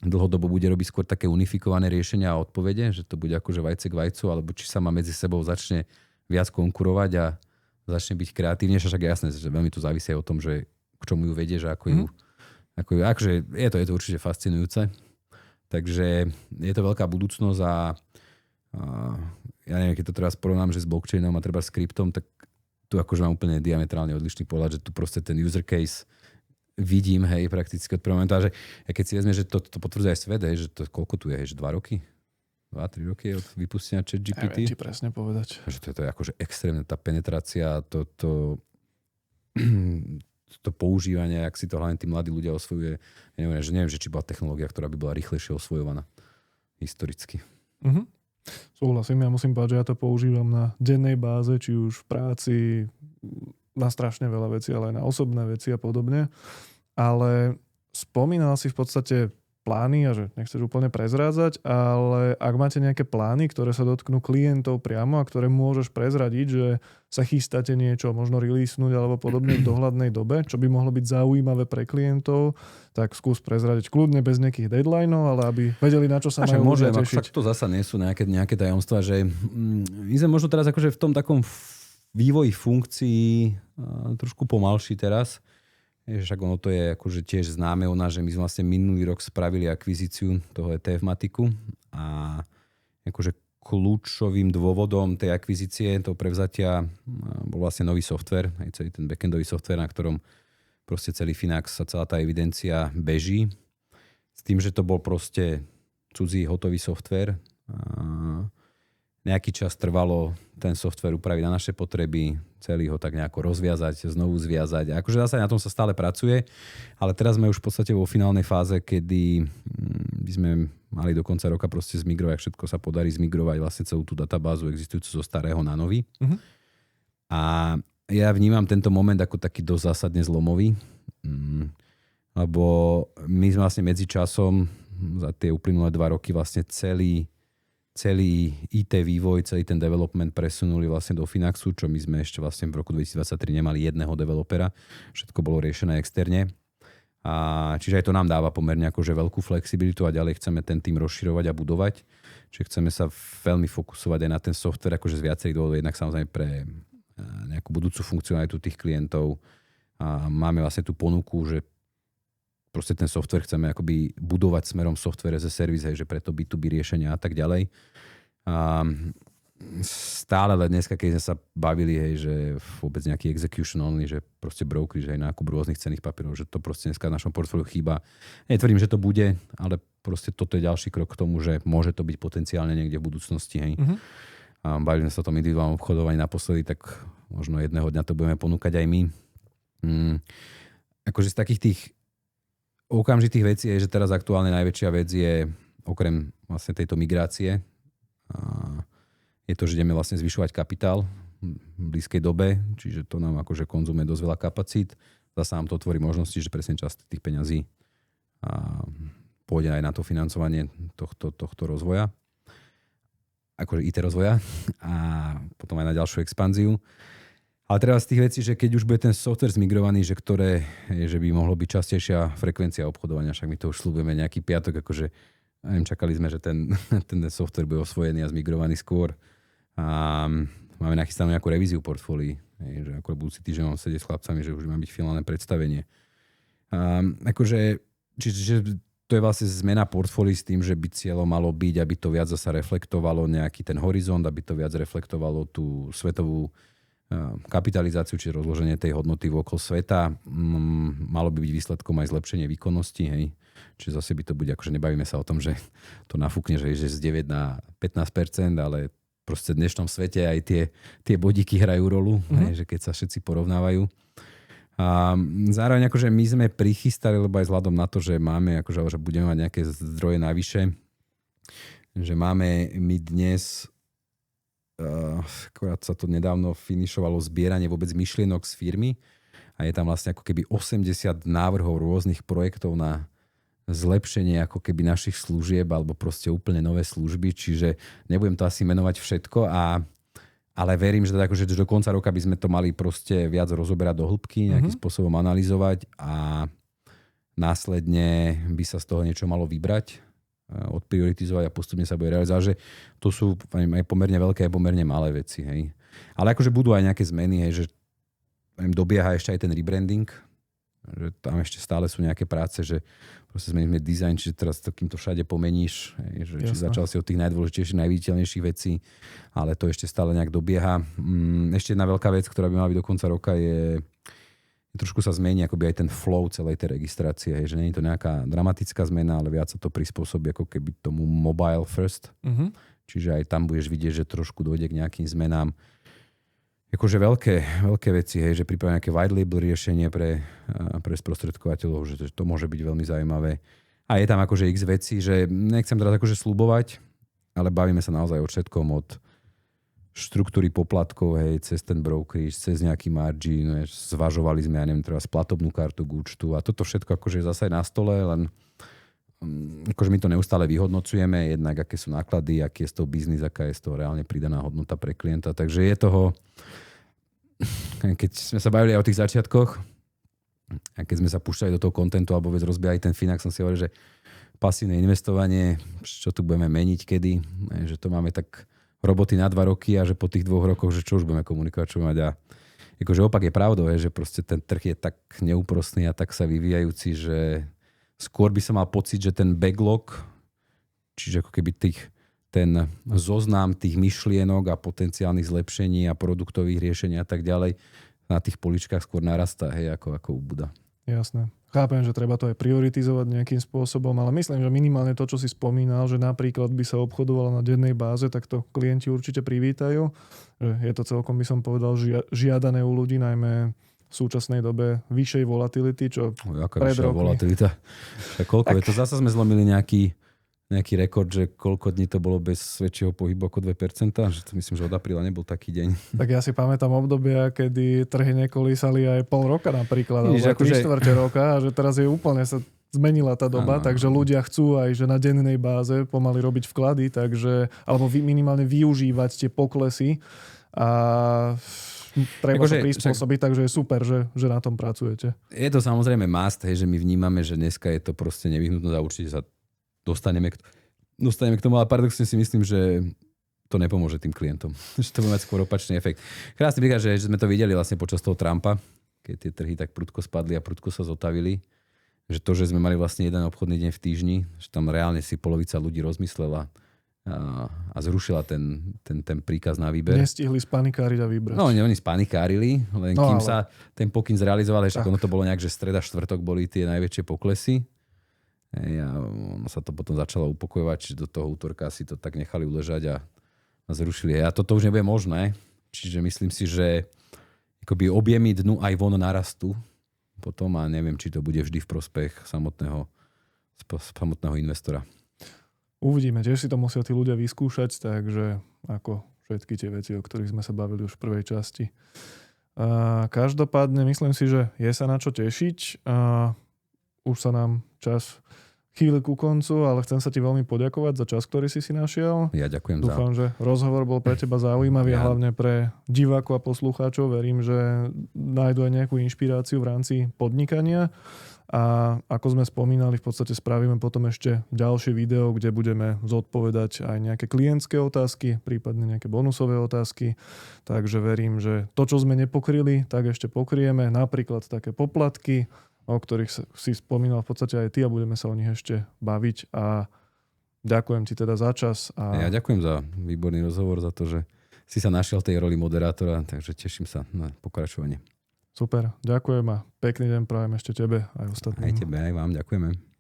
dlhodobo bude robiť skôr také unifikované riešenia a odpovede, že to bude akože vajce k vajcu, alebo či sa má medzi sebou začne viac konkurovať a začne byť kreatívnejšia. Však je jasné, že veľmi to závisí aj o tom, že k čomu ju vedie, že akože je to určite fascinujúce. Takže je to veľká budúcnosť a ja neviem, keď to teraz porovnám, že s blockchainom a treba s kryptom, tak tu akože mám úplne diametrálne odlišný pohľad, že tu proste ten user case vidím, hej, prakticky od prvého momentu. A že keď si vezme, že to potvrdzuje aj svet, hej, že to koľko tu je, hej, že 2 roky? 2-3 roky od vypustenia ChatGPT? Neviem ti presne povedať. Že to je akože extrémne, tá penetrácia, to používanie, ak si to hlavne tí mladí ľudia osvojuje. Ja neviem, že či bola technológia, ktorá by bola rýchlejšie osvojovaná historicky. Mhm. Súhlasím, ja musím povedať, že ja to používam na dennej báze, či už v práci, na strašne veľa vecí, ale aj na osobné veci a podobne. Ale spomínal si v podstate plány, a že nechceš úplne prezrádzať, ale ak máte nejaké plány, ktoré sa dotknú klientov priamo a ktoré môžeš prezradiť, že sa chystáte niečo možno releasenúť alebo podobne v dohľadnej dobe, čo by mohlo byť zaujímavé pre klientov, tak skús prezradiť kľudne bez nejakých deadlineov, ale aby vedeli, na čo sa majú ľudia tešiť. Však to zasa nie sú nejaké tajomstvá, že my sme možno teraz akože v tom takom vývoji funkcií trošku pomalší teraz. Však ono to je akože tiež známe o nás, že my sme vlastne minulý rok spravili akvizíciu toho ETF Matiku a akože kľúčovým dôvodom tej akvizície, toho prevzatia bol vlastne nový software, aj celý ten backendový software, na ktorom proste celý Finax a celá tá evidencia beží. S tým, že to bol proste cudzí hotový software. Nejaký čas trvalo ten software upraviť na naše potreby, celý ho tak nejako rozviazať, znovu zviazať. Akože zase na tom sa stále pracuje, ale teraz sme už v podstate vo finálnej fáze, kedy by sme mali do konca roka proste zmigrovať, všetko sa podarí zmigrovať vlastne celú tú databázu existujúcu zo starého na nový. Uh-huh. A ja vnímam tento moment ako taký dosť zásadne zlomový, lebo my sme vlastne medzi časom za tie uplynulé 2 roky vlastne celý IT vývoj, celý ten development presunuli vlastne do Finaxu, čo my sme ešte vlastne v roku 2023 nemali jedného developera. Všetko bolo riešené externe. A čiže aj to nám dáva pomerne akože veľkú flexibilitu a ďalej chceme ten tým rozširovať a budovať. Čiže chceme sa veľmi fokusovať aj na ten software akože z viacerých dôvodov. Jednak samozrejme pre nejakú budúcu funkcionalitu tých klientov. A máme vlastne tú ponuku, že proste ten software chceme akoby budovať smerom software as a service, hej, že preto B2B riešenia a tak ďalej. A stále dneska, keď sme sa bavili, hej, že vôbec nejaký execution only, že proste brokerage, hej, nákup rôznych cenných papierov, že to proste dneska v našom portfóliu chýba. Netvrdím, že to bude, ale proste toto je ďalší krok k tomu, že môže to byť potenciálne niekde v budúcnosti. Hej. Uh-huh. A bavili sme sa o tom individuálnom obchodovaní naposledy, tak možno jedného dňa to budeme ponúkať aj my. Akože z takých tých okamžitých vecí je, že teraz aktuálne najväčšia vec je, okrem vlastne tejto migrácie, je to, že ideme vlastne zvyšovať kapitál v blízkej dobe, čiže to nám akože konzumuje dosť veľa kapacít. Zasa nám to otvorí možnosti, že presne časť tých peňazí pôjde aj na to financovanie tohto rozvoja, akože IT rozvoja a potom aj na ďalšiu expanziu. Ale treba z tých vecí, že keď už bude ten software zmigrovaný, že by mohlo byť častejšia frekvencia obchodovania, však my to už slúbujeme nejaký piatok, akože čakali sme, že ten software bude osvojený a zmigrovaný skôr. A máme nachystanú nejakú revíziu portfólií, že ako budúci týždeň mám sedieť s chlapcami, že už má byť finálne predstavenie. Čiže to je vlastne zmena portfólií s tým, že by cieľom malo byť, aby to viac zasa reflektovalo nejaký ten horizont, aby to viac reflektovalo tú svetovú kapitalizáciu, či rozloženie tej hodnoty okolo sveta. Malo by byť výsledkom aj zlepšenie výkonnosti. Hej. Čiže zase by to bude, akože nebavíme sa o tom, že to nafúkne, že z 9 na 15%, ale proste v dnešnom svete aj tie bodíky hrajú rolu, hej, že keď sa všetci porovnávajú. A zároveň akože my sme prichystali, lebo aj vzhľadom na to, že máme, akože že budeme mať nejaké zdroje navyše, že máme my dnes akorát sa to nedávno finišovalo zbieranie vôbec myšlienok z firmy a je tam vlastne ako keby 80 návrhov rôznych projektov na zlepšenie ako keby našich služieb alebo proste úplne nové služby, čiže nebudem to asi menovať všetko, ale verím, že, teda akože do konca roka by sme to mali proste viac rozoberať do hĺbky, nejakým spôsobom analyzovať a následne by sa z toho niečo malo vybrať, odprioritizovať a postupne sa bude realizovať, že to sú aj pomerne veľké, aj pomerne malé veci. Hej. Ale akože budú aj nejaké zmeny, hej, že dobieha ešte aj ten rebranding, že tam ešte stále sú nejaké práce, že proste zmeníme design, čiže teraz to, kým to všade pomeníš, hej, že či začal si od tých najdôležitejších, najviditeľnejších vecí, ale to ešte stále nejak dobieha. Ešte jedna veľká vec, ktorá by mala byť do konca roka je trošku sa zmení akoby aj ten flow celej tej registrácie, hej, že nie je to nejaká dramatická zmena, ale viac sa to prispôsobí ako keby tomu mobile first. Čiže aj tam budeš vidieť, že trošku dojde k nejakým zmenám. Akože veľké veci, hej, že pripravujú nejaké white label riešenie pre sprostredkovateľov, že to môže byť veľmi zaujímavé. A je tam akože x vecí, že nechcem teraz akože sľubovať, ale bavíme sa naozaj o všetkom, od štruktúry poplatkov, hej, cez ten brokerage, cez nejaký margin, zvažovali sme, ja neviem, teraz platobnú kartu k účtu a toto všetko akože je zase na stole, len akože my to neustále vyhodnocujeme, jednak aké sú náklady, aký je z toho biznis, aká je z toho reálne pridaná hodnota pre klienta, takže je toho, keď sme sa bavili aj o tých začiatkoch a keď sme sa púšťali do toho kontentu alebo vôbec rozbiehali ten Finax, som si hovoril, že pasívne investovanie, čo tu budeme meniť, kedy, že to máme tak roboty na 2 roky a že po tých 2 rokoch, že čo už budeme komunikovať, čo mať. A akože opak je pravdou, že proste ten trh je tak neúprostný a tak sa vyvíjajúci, že skôr by som mal pocit, že ten backlog, čiže ako keby ten zoznam tých myšlienok a potenciálnych zlepšení a produktových riešení a tak ďalej na tých poličkách skôr narastá, hej, ako ubúda. Jasné. Chápem, že treba to aj prioritizovať nejakým spôsobom, ale myslím, že minimálne to, čo si spomínal, že napríklad by sa obchodovalo na dennej báze, tak to klienti určite privítajú. Že je to celkom, by som povedal, žiadané u ľudí, najmä v súčasnej dobe vyššej volatility, čo pred rokmi. Volatilita? Koľko tak. Je to? Zasa sme zlomili nejaký rekord, že koľko dní to bolo bez väčšieho pohybu ako 2%, že to myslím, že od apríla nebol taký deň. Tak ja si pamätám obdobia, kedy trhy nekolísali aj pol roka napríklad, alebo akože 3/4 roka, a že teraz je úplne sa zmenila tá doba, takže ľudia chcú aj, že na dennej báze pomaly robiť vklady, takže, alebo minimálne využívať tie poklesy a treba sa prispôsobiť, takže je super, že na tom pracujete. Je to samozrejme must, hej, že my vnímame, že dneska je to proste nevyhnutné a určite sa dostaneme k tomu, ale paradoxne si myslím, že to nepomôže tým klientom. Že to bude mať skôr opačný efekt. Krásny príklad, že sme to videli vlastne počas toho Trumpa, keď tie trhy tak prudko spadli a prudko sa zotavili, že to, že sme mali vlastne jeden obchodný deň v týždni, že tam reálne si polovica ľudí rozmyslela a zrušila ten príkaz na výber. Nestihli spanikáriť a vybrať. No, oni spanikárili, len kým sa ten pokyn zrealizoval, že ono to bolo nejak, že streda, štvrtok boli tie najväčšie poklesy. A ono sa to potom začalo upokojovať, čiže do toho útorka si to tak nechali uležať a zrušili. A toto už nebude možné, čiže myslím si, že akoby objemy dnu aj von narastú potom a neviem, či to bude vždy v prospech samotného investora. Uvidíme, tiež si to musia tí ľudia vyskúšať, takže ako všetky tie veci, o ktorých sme sa bavili už v prvej časti. Každopádne myslím si, že je sa na čo tešiť. Už sa nám čas chvíli ku koncu, ale chcem sa ti veľmi poďakovať za čas, ktorý si našiel. Ja ďakujem. Dúfam, že rozhovor bol pre teba zaujímavý, hlavne pre divákov a poslucháčov. Verím, že nájdu aj nejakú inšpiráciu v rámci podnikania. A ako sme spomínali, v podstate spravíme potom ešte ďalšie video, kde budeme zodpovedať aj nejaké klientské otázky, prípadne nejaké bonusové otázky. Takže verím, že to, čo sme nepokryli, tak ešte pokrieme. Napríklad také poplatky, o ktorých si spomínal v podstate aj ty a budeme sa o nich ešte baviť a ďakujem ti teda za čas. Ja ďakujem za výborný rozhovor, za to, že si sa našiel v tej roli moderátora, takže teším sa na pokračovanie. Super, ďakujem a pekný deň prajem ešte tebe aj ostatným. Aj tebe, aj vám, ďakujeme.